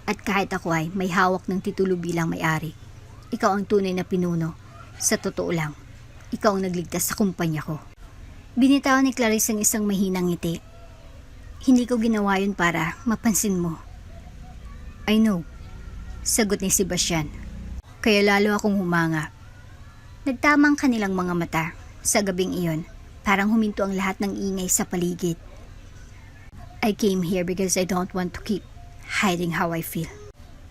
At kahit ako ay may hawak ng titulo bilang may-ari. Ikaw ang tunay na pinuno. Sa totoo lang, ikaw ang nagligtas sa kumpanya ko. Binitawan ni Clarice ang isang mahinang ngiti. Hindi ko ginawa yun para mapansin mo. I know, sagot ni Sebastian. Kaya lalo akong humanga. Nagtamang kanilang mga mata sa gabing iyon. Parang huminto ang lahat ng ingay sa paligid. I came here because I don't want to keep hiding how I feel.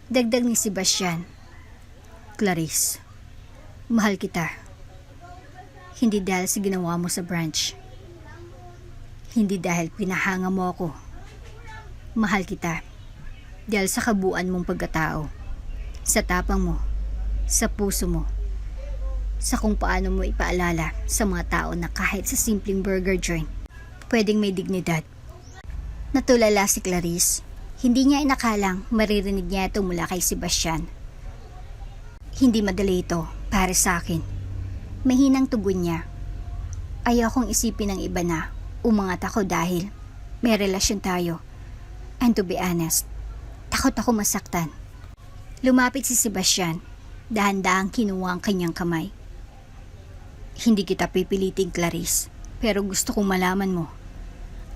Dagdag ni Sebastian. Clarice, mahal kita. Hindi dahil sa ginawa mo sa branch. Hindi dahil pinahanga mo ako. Mahal kita dahil sa kabuuan mong pagkatao. Sa tapang mo. Sa puso mo. Sa kung paano mo ipaalala sa mga tao na kahit sa simpleng burger joint, pwedeng may dignidad. Natulala si Clarice. Hindi niya inakalang maririnig niya ito mula kay Sebastian. Hindi madali ito para sa akin. Mahinang tugon niya. Ayokong isipin ng iba na umangat ako dahil may relasyon tayo. And to be honest, takot ako masaktan. Lumapit si Sebastian, dahan-dahang kinuha ang kanyang kamay. Hindi kita pipiliting, Clarice, pero gusto kong malaman mo.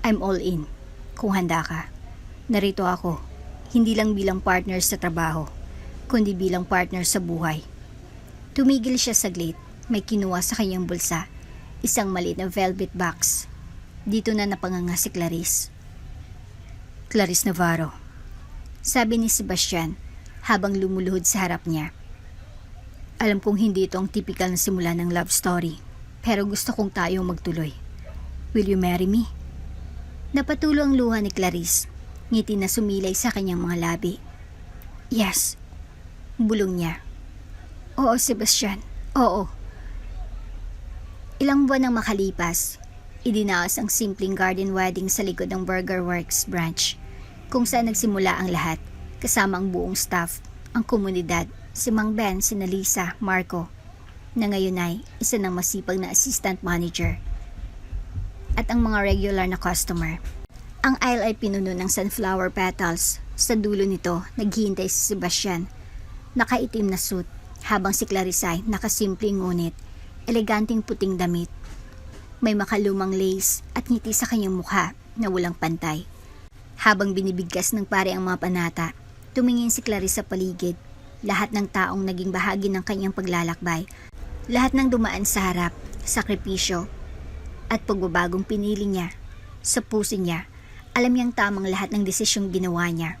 I'm all in, kung handa ka. Narito ako, hindi lang bilang partner sa trabaho, kundi bilang partner sa buhay. Tumigil siya saglit. May kinuha sa kanyang bulsa, isang maliit na velvet box. Dito na napanganga si Clarice. Clarice Navarro, sabi ni Sebastian habang lumuluhod sa harap niya. Alam kong hindi ito ang typical na simula ng love story, pero gusto kong tayong magtuloy. Will you marry me? Napatulo ang luha ni Clarice, ngiti na sumilay sa kanyang mga labi. Yes, bulong niya. Oo, Sebastian, oo. Ilang buwan nang makalipas, idinaos ang simpleng garden wedding sa likod ng Burger Works branch. kung saan nagsimula ang lahat, kasama ang buong staff, ang komunidad, si Mang Ben, si Lisa, Marco, na ngayon ay isa ng masipag na assistant manager, at ang mga regular na customer. Ang aisle ay pinuno ng sunflower petals. Sa dulo nito, naghihintay si Sebastian, nakaitim na suit, habang si Clarissa ay nakasimpleng ngunit eleganteng puting damit. May makalumang lace at ngiti sa kanyang mukha na walang pantay. Habang binibigkas ng pare ang mga panata, tumingin si Clarissa paligid. Lahat ng taong naging bahagi ng kanyang paglalakbay, lahat ng dumaan sa harap, sakripisyo, at pagbabagong pinili niya. Sa puso niya, alam niyang tamang lahat ng desisyong ginawa niya.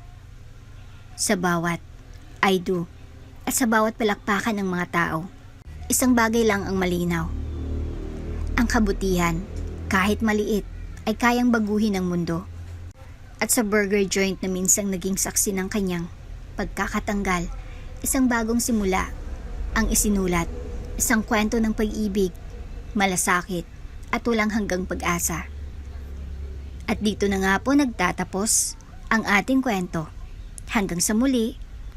Sa bawat I do, at sa bawat palakpakan ng mga tao, isang bagay lang ang malinaw. Ang kabutihan, kahit maliit, ay kayang baguhin ang mundo. At sa burger joint na minsang naging saksi ng kanyang pagkakatanggal, isang bagong simula ang isinulat, isang kwento ng pag-ibig, malasakit, at walang hanggang pag-asa. At dito na nga po nagtatapos ang ating kwento. Hanggang sa muli.